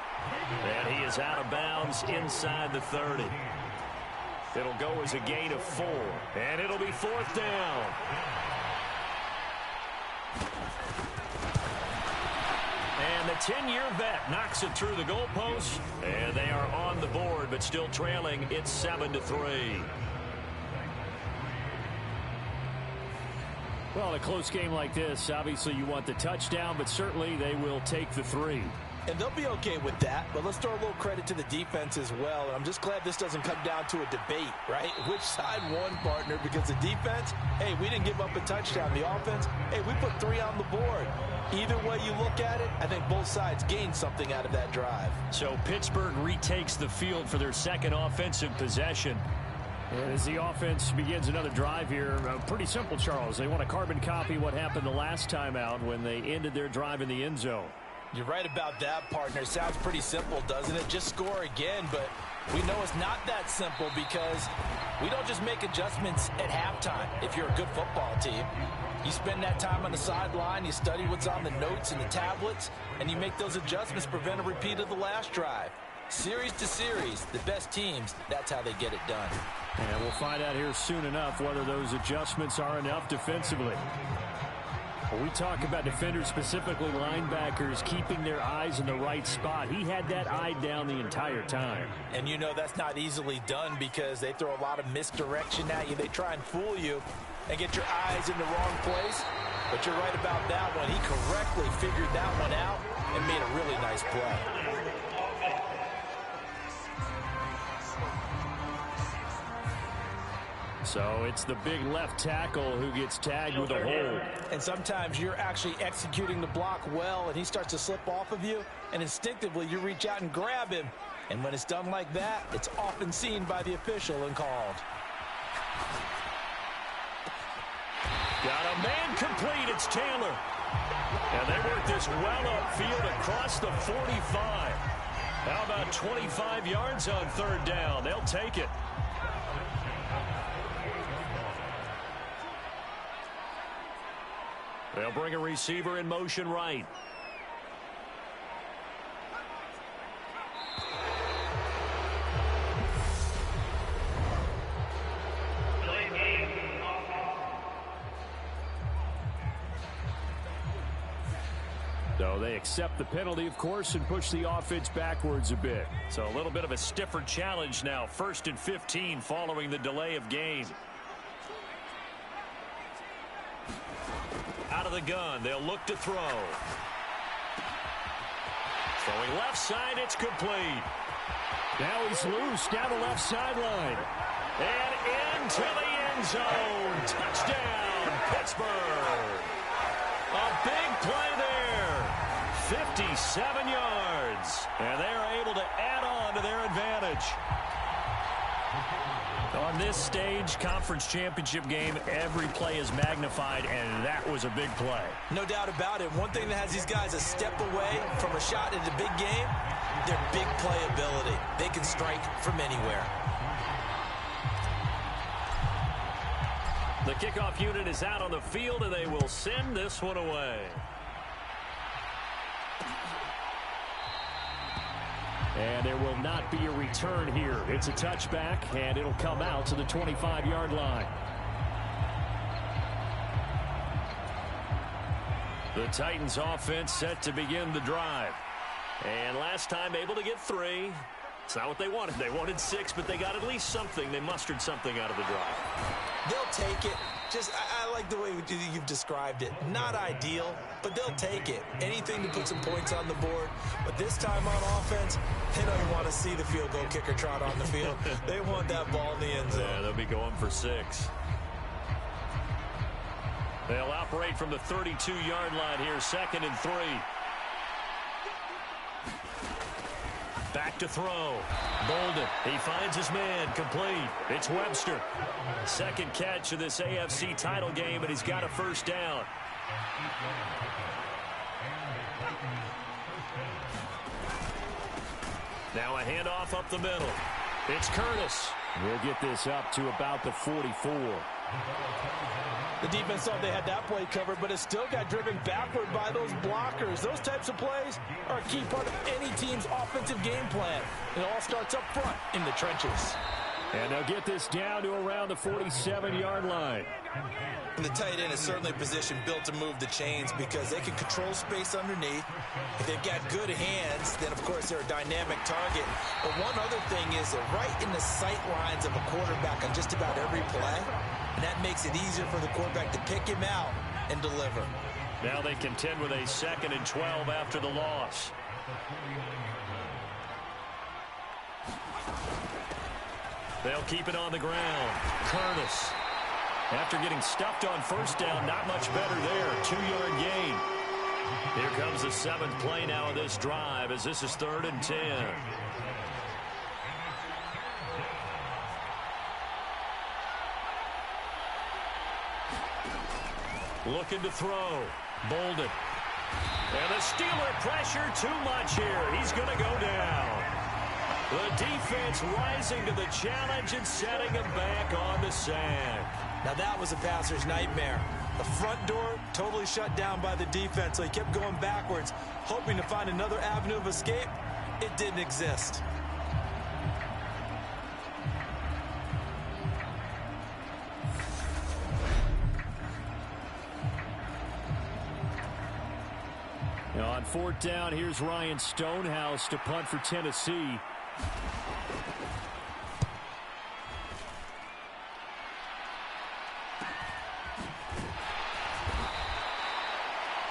And he is out of bounds inside the 30. It'll go as a gain of 4. And it'll be 4th down. And the 10-year vet knocks it through the goalpost. And they are on the board, but still trailing. It's 7-3. Well, in a close game like this, obviously you want the touchdown, but certainly they will take the 3. And they'll be okay with that, but let's throw a little credit to the defense as well. And I'm just glad this doesn't come down to a debate, right? Which side won, partner? Because the defense, hey, we didn't give up a touchdown. The offense, hey, we put 3 on the board. Either way you look at it, I think both sides gained something out of that drive. So Pittsburgh retakes the field for their second offensive possession. As the offense begins another drive here, pretty simple, Charles. They want to carbon copy what happened the last time out when they ended their drive in the end zone. You're right about that, partner. Sounds pretty simple, doesn't it? Just score again, but we know it's not that simple because we don't just make adjustments at halftime if you're a good football team. You spend that time on the sideline, you study what's on the notes and the tablets, and you make those adjustments to prevent a repeat of the last drive. Series to series, the best teams, that's how they get it done. And we'll find out here soon enough whether those adjustments are enough defensively. When we talk about defenders, specifically linebackers, keeping their eyes in the right spot, he had that eye down the entire time. And you know that's not easily done because they throw a lot of misdirection at you. They try and fool you and get your eyes in the wrong place. But you're right about that one. He correctly figured that one out and made a really nice play. So it's the big left tackle who gets tagged with a hold. And sometimes you're actually executing the block well, and he starts to slip off of you, and instinctively you reach out and grab him. And when it's done like that, it's often seen by the official and called. Got a man complete. It's Taylor. And they work this well upfield across the 45. How about 25 yards on third down? They'll take it. They'll bring a receiver in motion right. So they accept the penalty, of course, and push the offense backwards a bit. So a little bit of a stiffer challenge now. 1st and 15 following the delay of game. Out of the gun, they'll look to throw. Throwing left side, it's complete. Now he's loose down the left sideline. And into the end zone. Touchdown, Pittsburgh. A big play there. 57 yards. And they're able to add on to their advantage. On this stage, conference championship game, every play is magnified, and that was a big play. No doubt about it. One thing that has these guys a step away from a shot at the big game, their big play ability. They can strike from anywhere. The kickoff unit is out on the field, and they will send this one away. And there will not be a return here. It's a touchback, and it'll come out to the 25-yard line. The Titans offense set to begin the drive. And last time able to get 3. It's not what they wanted. They wanted 6, but they got at least something. They mustered something out of the drive. They'll take it. I like the way you've described it. Not ideal, but they'll take it. Anything to put some points on the board. But this time on offense, they don't want to see the field goal kicker trot on the field. They want that ball in the end zone. Yeah, they'll be going for 6. They'll operate from the 32-yard line here, 2nd and 3. Back to throw. Bolden. He finds his man. Complete. It's Webster. Second catch of this AFC title game, and he's got a first down. Now a handoff up the middle. It's Curtis. We'll get this up to about the 44. The defense thought they had that play covered, but it still got driven backward by those blockers. Those types of plays are a key part of any team's offensive game plan. It all starts up front in the trenches. And they'll get this down to around the 47-yard line. And the tight end is certainly a position built to move the chains because they can control space underneath. If they've got good hands, then, of course, they're a dynamic target. But one other thing is they're right in the sight lines of a quarterback on just about every play. And that makes it easier for the quarterback to pick him out and deliver. Now they contend with a 2nd and 12 after the loss. They'll keep it on the ground. Curtis. After getting stuffed on first down, not much better there. 2-yard gain. Here comes the 7th play now of this drive as this is 3rd and 10. Looking to throw. Bolden. And the Steeler pressure too much here. He's going to go down. The defense rising to the challenge and setting him back on the sack. Now that was a passer's nightmare. The front door totally shut down by the defense, so he kept going backwards, hoping to find another avenue of escape. It didn't exist. On 4th down, here's Ryan Stonehouse to punt for Tennessee.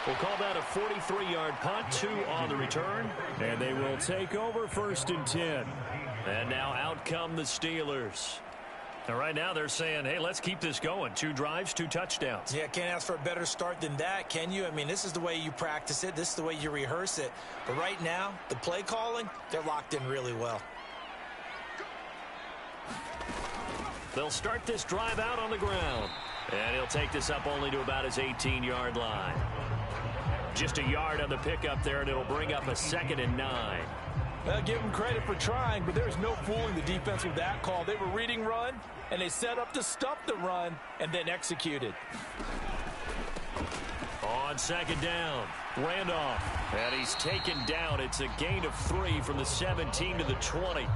We'll call that a 43-yard punt, 2 on the return. And they will take over 1st and 10. And now out come the Steelers. And right now they're saying, hey, let's keep this going. 2 drives, 2 touchdowns. Yeah, can't ask for a better start than that, can you? I mean, this is the way you practice it. This is the way you rehearse it. But right now, the play calling, they're locked in really well. They'll start this drive out on the ground. And he'll take this up only to about his 18-yard line. Just a yard on the pickup there, and it'll bring up a 2nd and 9. Well, give them credit for trying, but there's no fooling the defense with that call. They were reading run, and they set up to stop the run and then executed. On 2nd down, Randolph. And he's taken down. It's a gain of 3 from the 17 to the 20.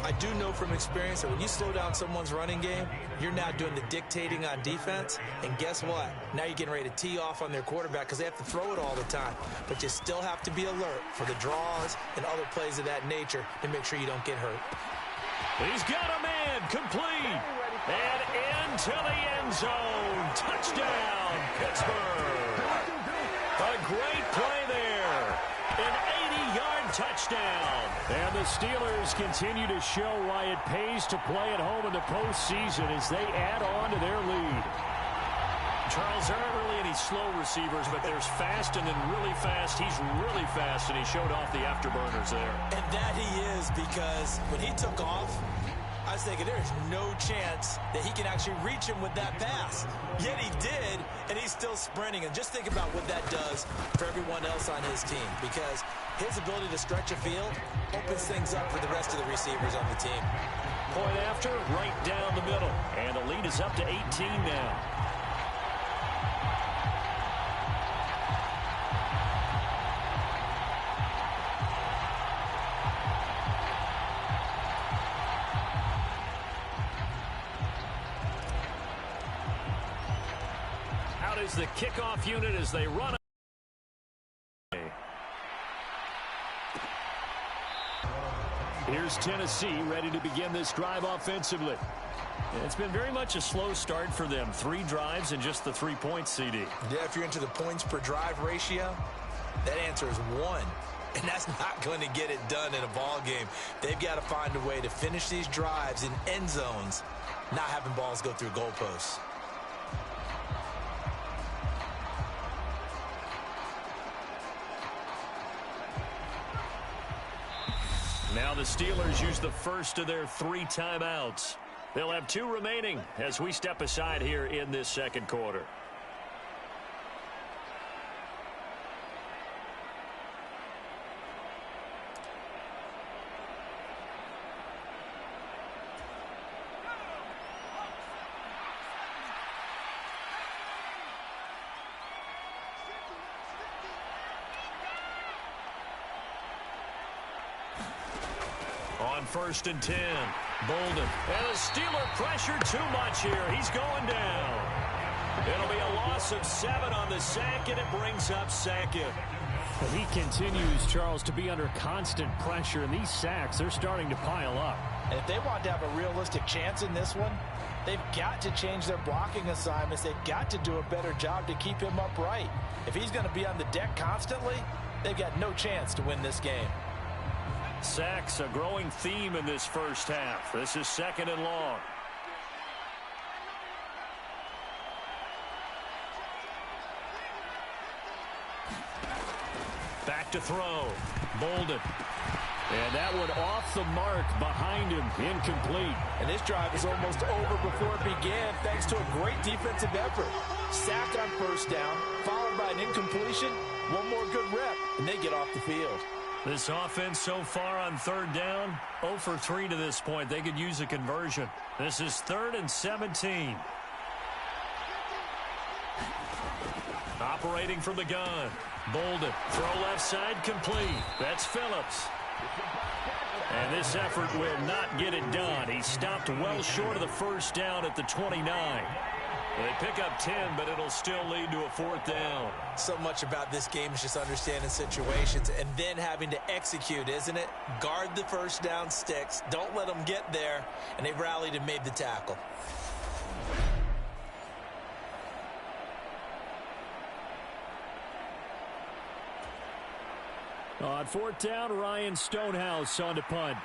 I do know from experience that when you slow down someone's running game, you're now doing the dictating on defense. And guess what? Now you're getting ready to tee off on their quarterback because they have to throw it all the time. But you still have to be alert for the draws and other plays of that nature to make sure you don't get hurt. He's got a man, complete. And into the end zone. Touchdown, Pittsburgh. A great play there. An 80-yard touchdown. And the Steelers continue to show why it pays to play at home in the postseason as they add on to their lead. Charles, there aren't really any slow receivers, but there's fast and then really fast. He's really fast, and he showed off the afterburners there. And that he is, because when he took off, I was thinking there's no chance that he can actually reach him with that pass. Yet he did, and he's still sprinting. And just think about what that does for everyone else on his team, because his ability to stretch a field opens things up for the rest of the receivers on the team. Point after, right down the middle. And the lead is up to 18 now. Out is the kickoff unit as they run. Here's Tennessee ready to begin this drive offensively. It's been very much a slow start for them. 3 drives and just the 3 points, CD. Yeah, if you're into the points per drive ratio, that answer is 1. And that's not going to get it done in a ball game. They've got to find a way to finish these drives in end zones, not having balls go through goalposts. Now the Steelers use the first of their 3 timeouts. They'll have 2 remaining as we step aside here in this second quarter. On 1st and 10, Bolden. And the Steeler pressure too much here. He's going down. It'll be a loss of 7 on the sack, and it brings up 2nd. He continues, Charles, to be under constant pressure, and these sacks, they're starting to pile up. And if they want to have a realistic chance in this one, they've got to change their blocking assignments. They've got to do a better job to keep him upright. If he's going to be on the deck constantly, they've got no chance to win this game. Sacks, a growing theme in this first half. This is 2nd and long. Back to throw. Bolden. And that one off the mark behind him, incomplete. And this drive is almost over before it began thanks to a great defensive effort. Sack on 1st down, followed by an incompletion, one more good rep, and they get off the field. This offense so far on 3rd down, 0 for 3 to this point. They could use a conversion. This is 3rd and 17. Operating from the gun. Bolden. Throw left side complete. That's Phillips. And this effort will not get it done. He stopped well short of the 1st down at the 29. They pick up 10, but it'll still lead to a 4th down. So much about this game is just understanding situations and then having to execute, isn't it? Guard the 1st down sticks. Don't let them get there. And they rallied and made the tackle. On 4th down, Ryan Stonehouse on to punt.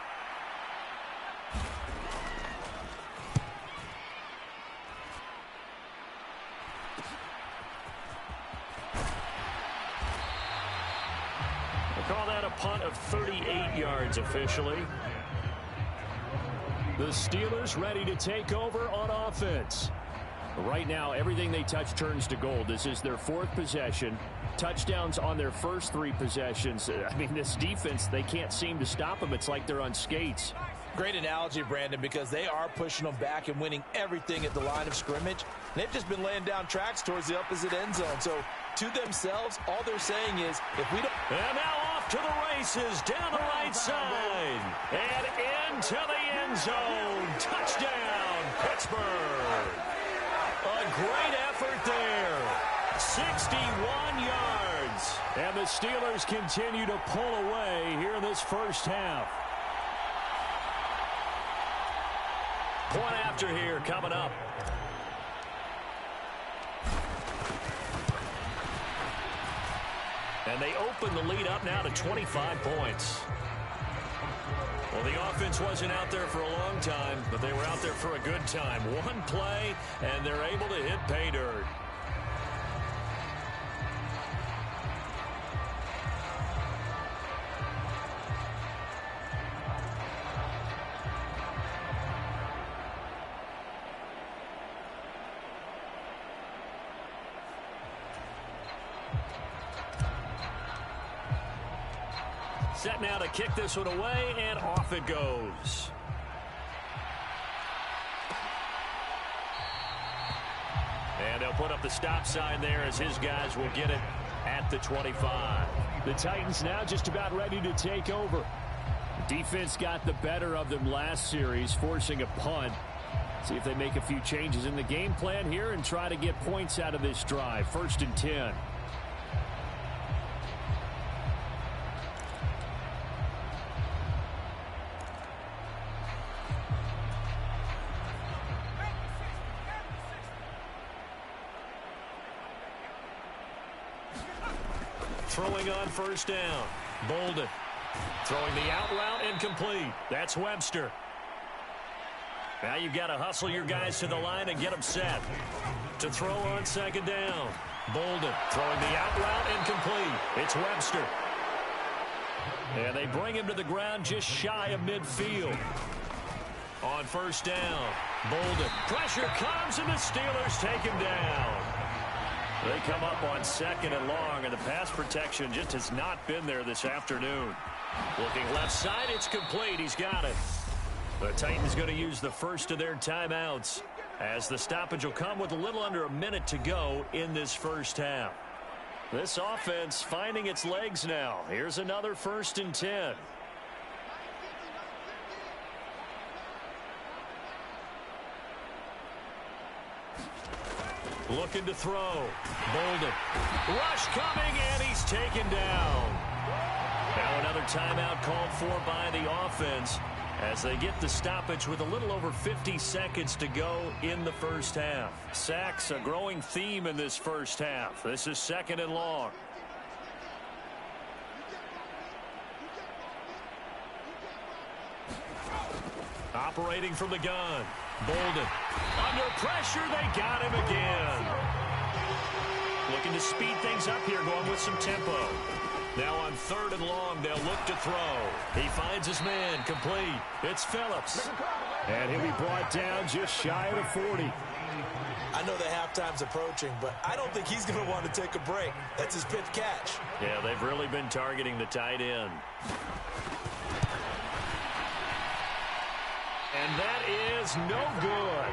Call that a punt of 38 yards officially. The Steelers ready to take over on offense. Right now, everything they touch turns to gold. This is their fourth possession. Touchdowns on their first three possessions. I mean, this defense, they can't seem to stop them. It's like they're on skates. Great analogy, Brandon, because they are pushing them back and winning everything at the line of scrimmage. They've just been laying down tracks towards the opposite end zone. So, to themselves, all they're saying is, if we don't... And now off to the races, down the right side, and into the end zone. Touchdown, Pittsburgh. A great effort there. 61 yards. And the Steelers continue to pull away here in this first half. Point after here coming up. And they open the lead up now to 25 points. Well, the offense wasn't out there for a long time, but they were out there for a good time. One play, and they're able to hit pay dirt. Set now to kick this one away, and off it goes. And they'll put up the stop sign there as his guys will get it at the 25. The Titans now just about ready to take over. Defense got the better of them last series, forcing a punt. See if they make a few changes in the game plan here and try to get points out of this drive. 1st and 10. Throwing on 1st down. Bolden throwing the out route incomplete. That's Webster. Now you've got to hustle your guys to the line and get them set. To throw on 2nd down. Bolden throwing the out route incomplete. It's Webster. And they bring him to the ground just shy of midfield. On 1st down. Bolden. Pressure comes and the Steelers take him down. They come up on 2nd and long, and the pass protection just has not been there this afternoon. Looking left side, it's complete. He's got it. The Titans going to use the first of their timeouts, as the stoppage will come with a little under a minute to go in this first half. This offense finding its legs now. Here's another 1st and 10. Looking to throw. Bolden. Rush coming, and he's taken down. Now another timeout called for by the offense as they get the stoppage with a little over 50 seconds to go in the first half. Sacks, a growing theme in this first half. This is 2nd and long. Operating from the gun. Bolden. Under pressure, they got him again. Looking to speed things up here, going with some tempo. Now on 3rd and long, they'll look to throw. He finds his man, complete. It's Phillips. And he'll be brought down just shy of the 40. I know that halftime's approaching, but I don't think he's going to want to take a break. That's his pitch catch. Yeah, they've really been targeting the tight end. And that is no good.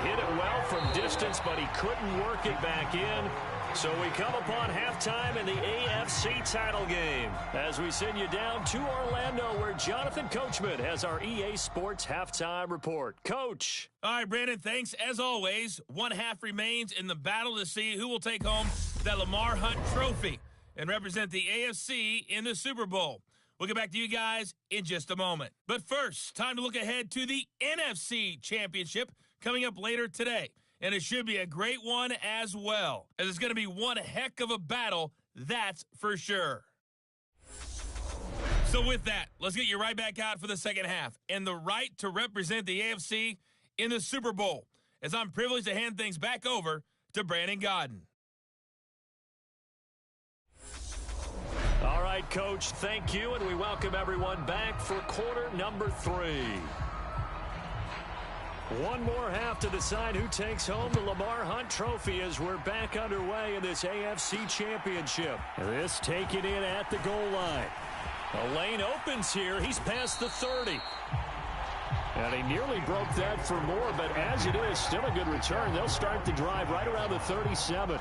He hit it well from distance, but he couldn't work it back in. So we come upon halftime in the AFC title game as we send you down to Orlando, where Jonathan Coachman has our EA Sports halftime report. Coach. All right, Brandon, thanks as always. One half remains in the battle to see who will take home that Lamar Hunt trophy and represent the AFC in the Super Bowl. We'll get back to you guys in just a moment. But first, time to look ahead to the NFC Championship coming up later today. And it should be a great one as well, as it's going to be one heck of a battle, that's for sure. So with that, let's get you right back out for the second half and the right to represent the AFC in the Super Bowl, as I'm privileged to hand things back over to Brandon Gaudin. All right, Coach. Thank you, and we welcome everyone back for quarter number 3. One more half to decide who takes home the Lamar Hunt Trophy as we're back underway in this AFC Championship. This taken in at the goal line. The lane opens here. He's past the 30. And he nearly broke that for more, but as it is, still a good return. They'll start the drive right around the 37.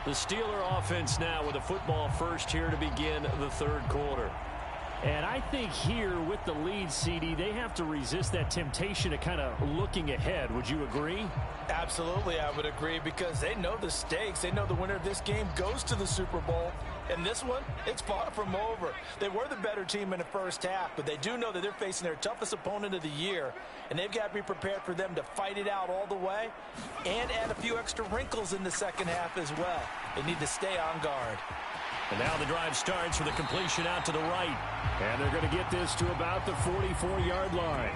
The Steeler offense now with a football first here to begin the third quarter. And I think here with the lead, CD, they have to resist that temptation of kind of looking ahead. Would you agree? Absolutely, I would agree, because they know the stakes. They know the winner of this game goes to the Super Bowl. And this one, it's far from over. They were the better team in the first half, but they do know that they're facing their toughest opponent of the year, and they've got to be prepared for them to fight it out all the way and add a few extra wrinkles in the second half as well. They need to stay on guard. And now the drive starts with a completion out to the right. And they're going to get this to about the 44-yard line.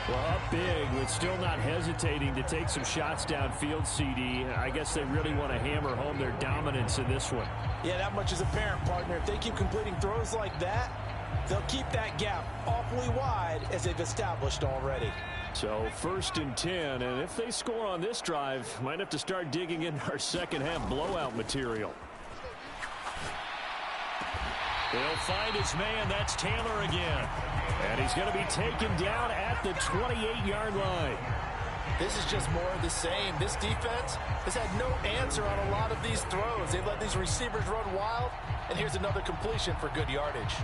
Well, up big, but still not hesitating to take some shots downfield, CD. I guess they really want to hammer home their dominance in this one. Yeah, that much is apparent, partner. If they keep completing throws like that, they'll keep that gap awfully wide as they've established already. So 1st and 10, and if they score on this drive, might have to start digging into our second half blowout material. They'll find his man. That's Taylor again. And he's going to be taken down at the 28-yard line. This is just more of the same. This defense has had no answer on a lot of these throws. They've let these receivers run wild, and here's another completion for good yardage.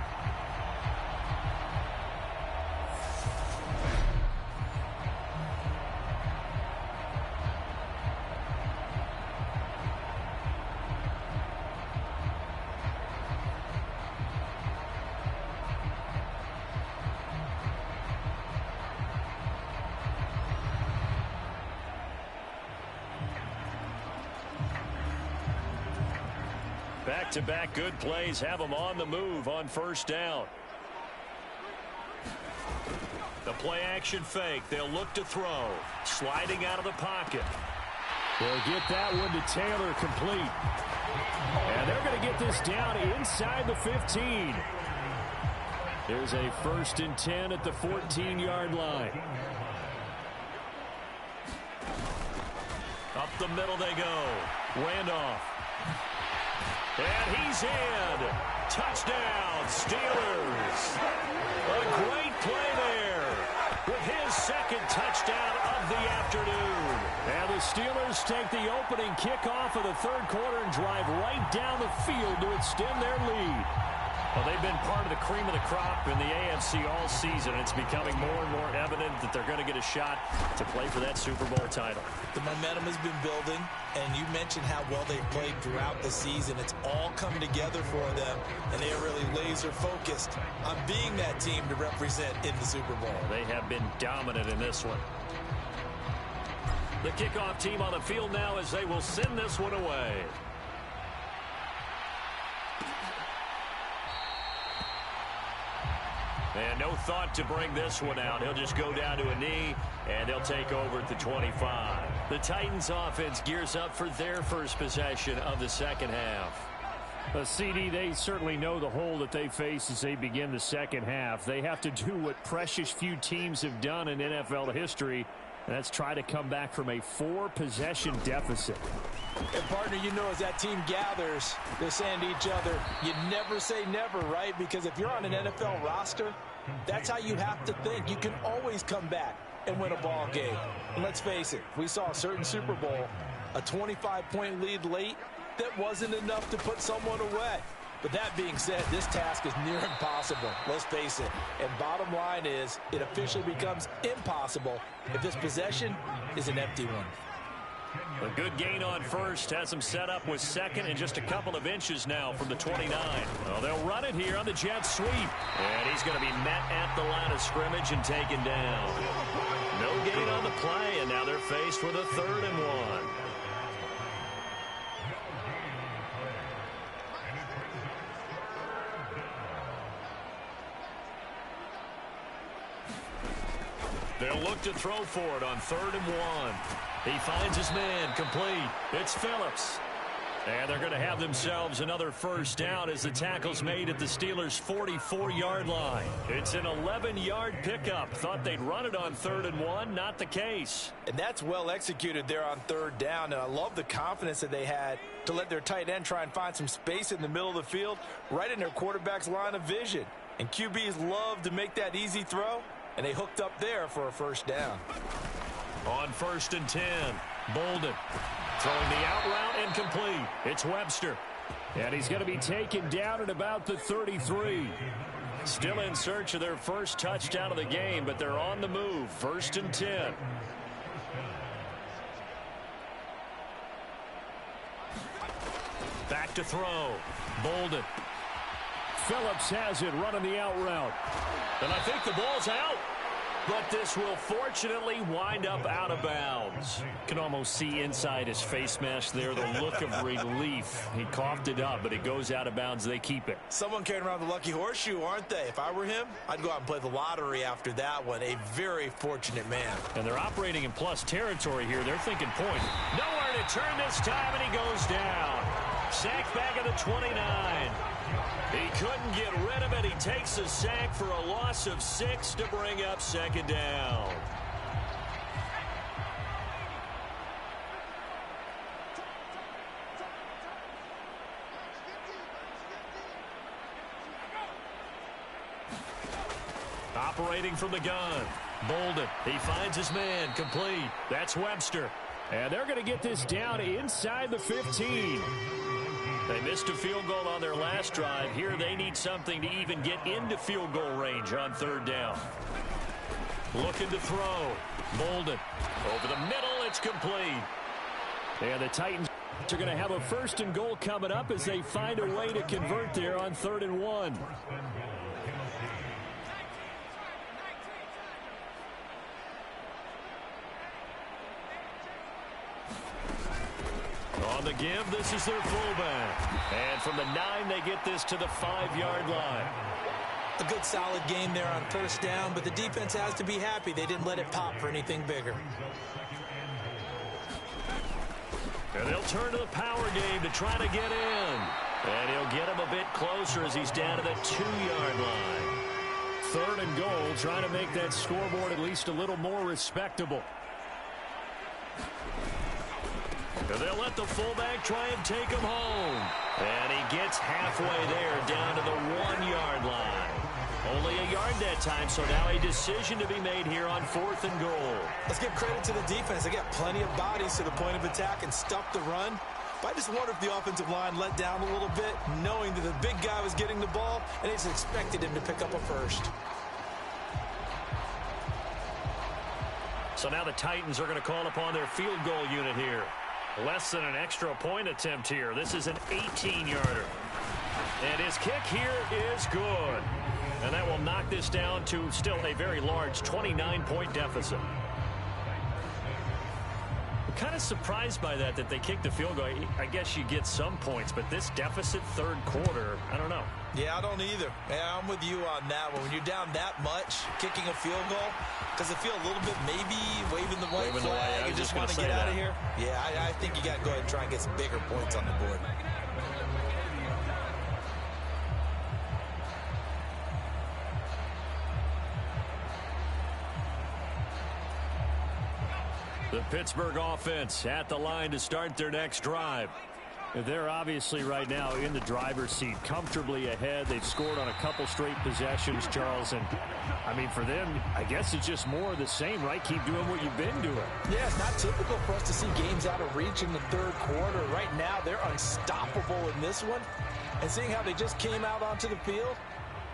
Back-to-back good plays have them on the move on first down. The play-action fake. They'll look to throw. Sliding out of the pocket. They'll get that one to Taylor complete. And they're going to get this down inside the 15. There's a 1st and 10 at the 14-yard line. Up the middle they go. Randolph. And he's in. Touchdown, Steelers. A great play there with his second touchdown of the afternoon. And the Steelers take the opening kickoff of the third quarter and drive right down the field to extend their lead. Well, they've been part of the cream of the crop in the AFC all season. It's becoming more and more evident that they're going to get a shot to play for that Super Bowl title. The momentum has been building, and you mentioned how well they've played throughout the season. It's all come together for them, and they are really laser-focused on being that team to represent in the Super Bowl. They have been dominant in this one. The kickoff team on the field now as they will send this one away. And no thought to bring this one out. He'll just go down to a knee, and they'll take over at the 25. The Titans offense gears up for their first possession of the second half. CD, they certainly know the hole that they face as they begin the second half. They have to do what precious few teams have done in NFL history, and that's try to come back from a 4-possession deficit. And, partner, you know as that team gathers, they're saying to each other, you never say never, right? Because if you're on an NFL roster, that's how you have to think. You can always come back and win a ball game. And let's face it, we saw a certain Super Bowl, a 25-point lead late, that wasn't enough to put someone away. But that being said, this task is near impossible. Let's face it. And bottom line is, it officially becomes impossible if this possession is an empty one. A good gain on first. Has him set up with second and just a couple of inches now from the 29. Well, they'll run it here on the jet sweep. And he's going to be met at the line of scrimmage and taken down. No gain on the play, and now they're faced with a 3rd and 1. They'll look to throw for it on 3rd and 1. He finds his man complete. It's Phillips. And they're going to have themselves another first down as the tackle's made at the Steelers' 44-yard line. It's an 11-yard pickup. Thought they'd run it on 3rd and 1. Not the case. And that's well executed there on 3rd down. And I love the confidence that they had to let their tight end try and find some space in the middle of the field, right in their quarterback's line of vision. And QBs love to make that easy throw, and they hooked up there for a first down. On 1st and 10, Bolden throwing the out route incomplete. It's Webster. And he's going to be taken down at about the 33. Still in search of their first touchdown of the game, but they're on the move. 1st and 10. Back to throw. Bolden. Phillips has it running the out route. And I think the ball's out. But this will fortunately wind up out of bounds. Can almost see inside his face mask there the look of relief. He coughed it up, but it goes out of bounds. They keep it. Someone carrying around the lucky horseshoe, aren't they? If I were him, I'd go out and play the lottery after that one. A very fortunate man. And they're operating in plus territory here. They're thinking point. Nowhere to turn this time, and he goes down. Sacked back at the 29. He couldn't get rid of it. He takes a sack for a loss of 6 to bring up 2nd down. Operating from the gun. Bolden. He finds his man. Complete. That's Webster. And they're going to get this down inside the 15. They missed a field goal on their last drive. Here they need something to even get into field goal range on 3rd down. Looking to throw. Bolden. Over the middle. It's complete. And the Titans are going to have a 1st and goal coming up as they find a way to convert there on 3rd and 1. On the give, this is their fullback. And from the 9, they get this to the 5-yard line. A good solid game there on 1st down, but the defense has to be happy they didn't let it pop for anything bigger. And they'll turn to the power game to try to get in. And he'll get him a bit closer as he's down to the 2-yard line. 3rd and goal, trying to make that scoreboard at least a little more respectable. And they'll let the fullback try and take him home. And he gets halfway there, down to the 1-yard line. Only a yard that time, so now a decision to be made here on 4th and goal. Let's give credit to the defense. They got plenty of bodies to the point of attack and stopped the run. But I just wonder if the offensive line let down a little bit, knowing that the big guy was getting the ball, and they just expected him to pick up a first. So now the Titans are going to call upon their field goal unit here. Less than an extra point attempt here. This is an 18-yarder. And his kick here is good. And that will knock this down to still a very large 29-point deficit. I'm kind of surprised by that they kicked the field goal. I guess you get some points, but this deficit 3rd quarter, I don't know. Yeah, I don't either. Yeah, I'm with you on that one. When you're down that much, kicking a field goal, does it feel a little bit maybe waving the white flag and just want to get out of here? Yeah, I think you got to go ahead and try and get some bigger points on the board. The Pittsburgh offense at the line to start their next drive. They're obviously right now in the driver's seat, comfortably ahead. They've scored on a couple straight possessions, Charles. And, I mean, for them, I guess it's just more of the same, right? Keep doing what you've been doing. Yeah, it's not typical for us to see games out of reach in the 3rd quarter. Right now, they're unstoppable in this one. And seeing how they just came out onto the field,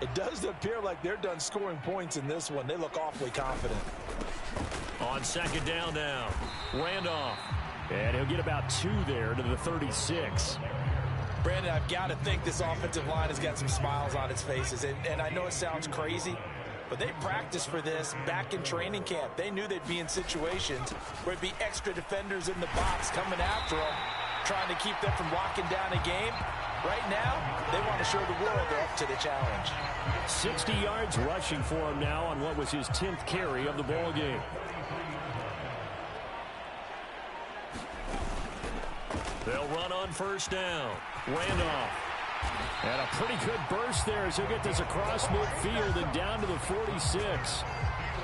it does appear like they're done scoring points in this one. They look awfully confident. On 2nd down now, Randolph. And he'll get about 2 there to the 36. Brandon, I've got to think this offensive line has got some smiles on its faces. And I know it sounds crazy, but they practiced for this back in training camp. They knew they'd be in situations where it'd be extra defenders in the box coming after them, trying to keep them from locking down a game. Right now, they want to show the world they're up to the challenge. 60 yards rushing for him now on what was his 10th carry of the ball game. They'll run on first down. Randolph. And a pretty good burst there as he'll get this across midfield and down to the 46.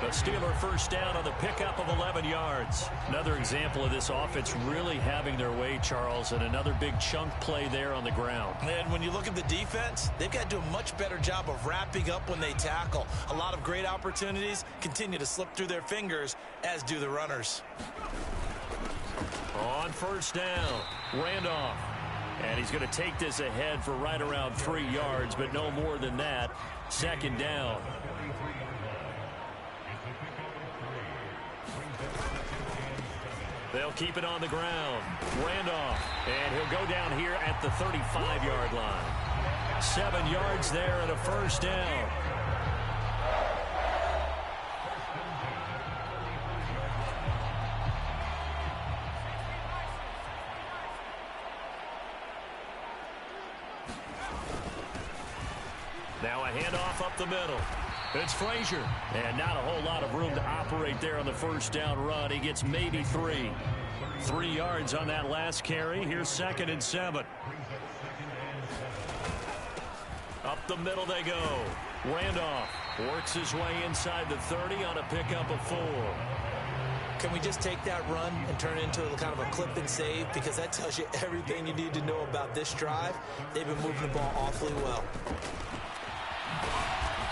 The Steeler first down on the pickup of 11 yards. Another example of this offense really having their way, Charles, and another big chunk play there on the ground. And when you look at the defense, they've got to do a much better job of wrapping up when they tackle. A lot of great opportunities continue to slip through their fingers, as do the runners. On first down, Randolph. And he's going to take this ahead for right around 3 yards, but no more than that. Second down. They'll keep it on the ground. Randolph. And he'll go down here at the 35-yard line. 7 yards there and a first down. Now a handoff up the middle. It's Frazier. And not a whole lot of room to operate there on the first down run. He gets maybe 3. 3 yards on that last carry. Here's 2nd and 7. Up the middle they go. Randolph works his way inside the 30 on a pickup of 4. Can we just take that run and turn it into kind of a clip and save? Because that tells you everything you need to know about this drive. They've been moving the ball awfully well.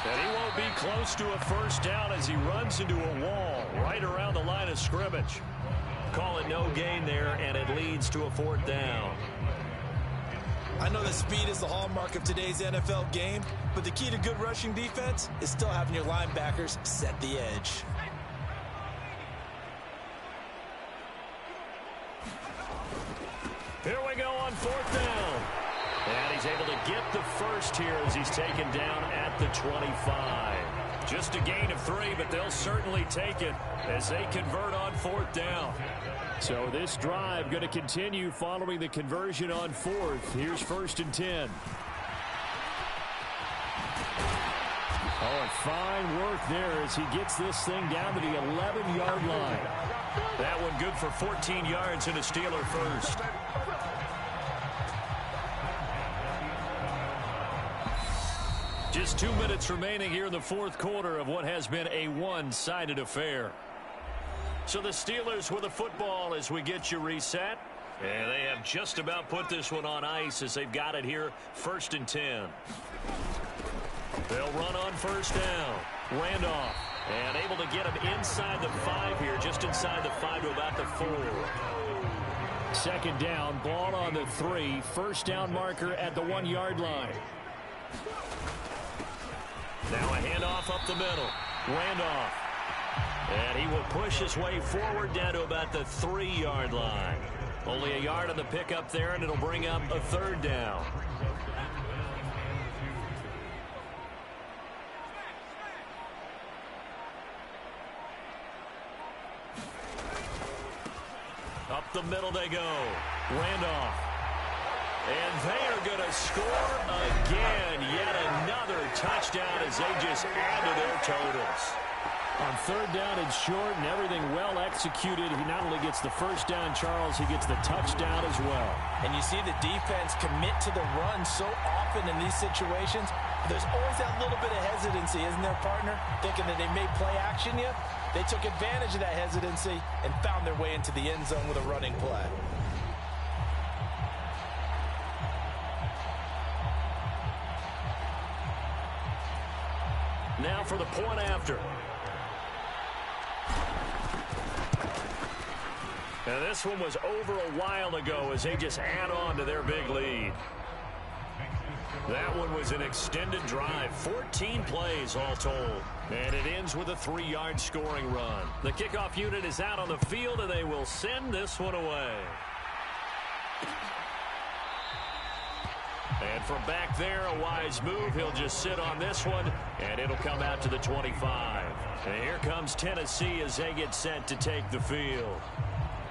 And he won't be close to a first down as he runs into a wall right around the line of scrimmage. Call it no gain there, and it leads to a 4th down. I know that speed is the hallmark of today's NFL game, but the key to good rushing defense is still having your linebackers set the edge. Here we go on 4th down. And he's able to get the first here as he's taken down at the 25. Just a gain of 3, but they'll certainly take it as they convert on 4th down. So this drive going to continue following the conversion on 4th. Here's 1st and 10. Oh, and fine work there as he gets this thing down to the 11-yard line. That one good for 14 yards and a Steeler first. Just 2 minutes remaining here in the 4th quarter of what has been a one-sided affair. So the Steelers with the football as we get you reset. And they have just about put this one on ice as they've got it here, 1st and 10. They'll run on first down. Randolph. And able to get him inside the 5 here, just inside the 5 to about the 4. 2nd down, ball on the 3. First down marker at the 1-yard line. Now a handoff up the middle. Randolph. And he will push his way forward down to about the 3-yard line. Only a yard on the pickup there, and it'll bring up a 3rd down. Up the middle they go. Randolph. And they are going to score again. Yet another touchdown as they just add to their totals. On 3rd down and short and everything well executed, he not only gets the first down, Charles, he gets the touchdown as well. And you see the defense commit to the run so often in these situations. There's always that little bit of hesitancy, isn't there, partner? Thinking that they may play action you. They took advantage of that hesitancy and found their way into the end zone with a running play. Now for the point after. And this one was over a while ago as they just add on to their big lead. That one was an extended drive, 14 plays all told. And it ends with a 3-yard scoring run. The kickoff unit is out on the field, and they will send this one away. And from back there, a wise move. He'll just sit on this one, and it'll come out to the 25. And here comes Tennessee as they get set to take the field.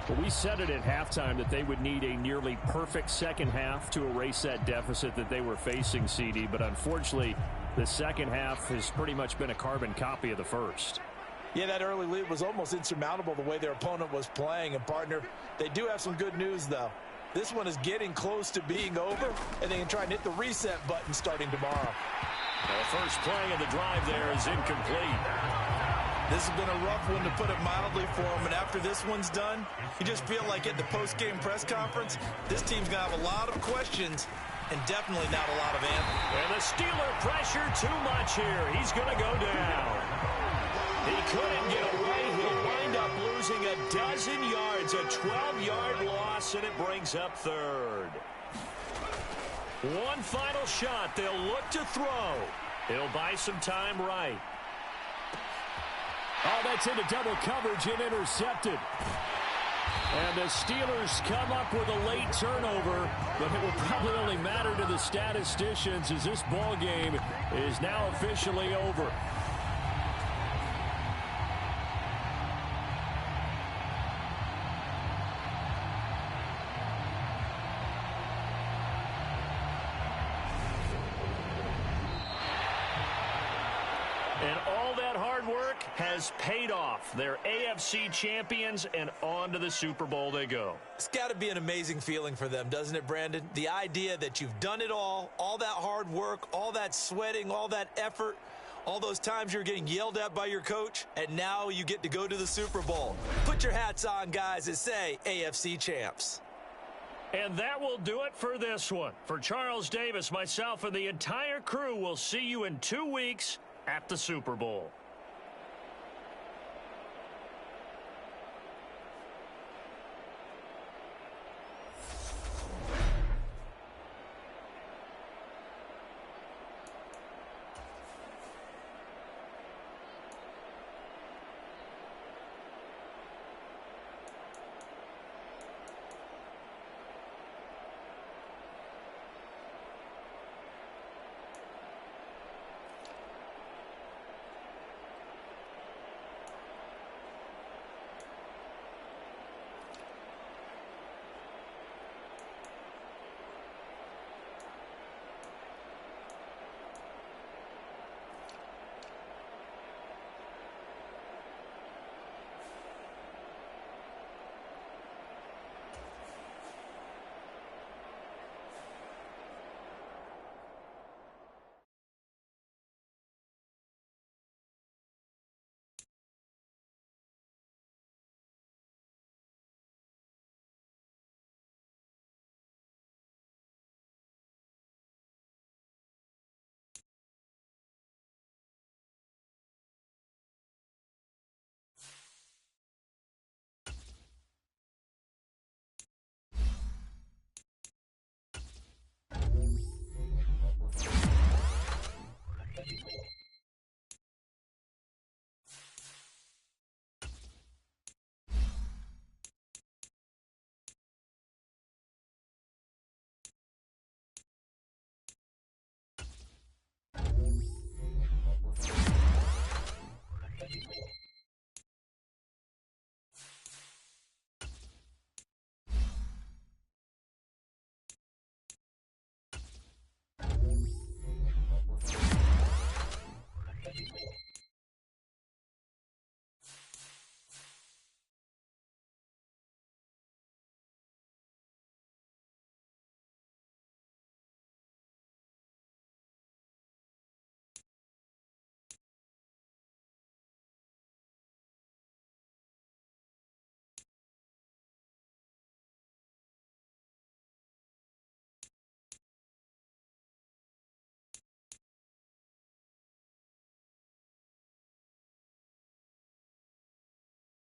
Well, we said it at halftime that they would need a nearly perfect second half to erase that deficit that they were facing, CD. But unfortunately, the second half has pretty much been a carbon copy of the first. Yeah, that early lead was almost insurmountable the way their opponent was playing. And, partner, they do have some good news, though. This one is getting close to being over, and they can try and hit the reset button starting tomorrow. The first play of the drive there is incomplete. This has been a rough one, to put it mildly, for them. And after this one's done, you just feel like at the post-game press conference, this team's going to have a lot of questions and definitely not a lot of answers. And the Steeler pressure too much here. He's going to go down. He couldn't get away. He'll wind up losing a dozen yards, a 12-yard loss, and it brings up third. One final shot. They'll look to throw. He'll buy some time right. Oh, that's into double coverage and intercepted. And the Steelers come up with a late turnover, but it will probably only matter to the statisticians as this ball game is now officially over. And all that hard work has paid off. They're AFC champions, and on to the Super Bowl they go. It's got to be an amazing feeling for them, doesn't it, Brandon? The idea that you've done it all that hard work, all that sweating, all that effort, all those times you're getting yelled at by your coach, and now you get to go to the Super Bowl. Put your hats on, guys, and say AFC champs. And that will do it for this one. For Charles Davis, myself, and the entire crew, we'll see you in 2 weeks at the Super Bowl.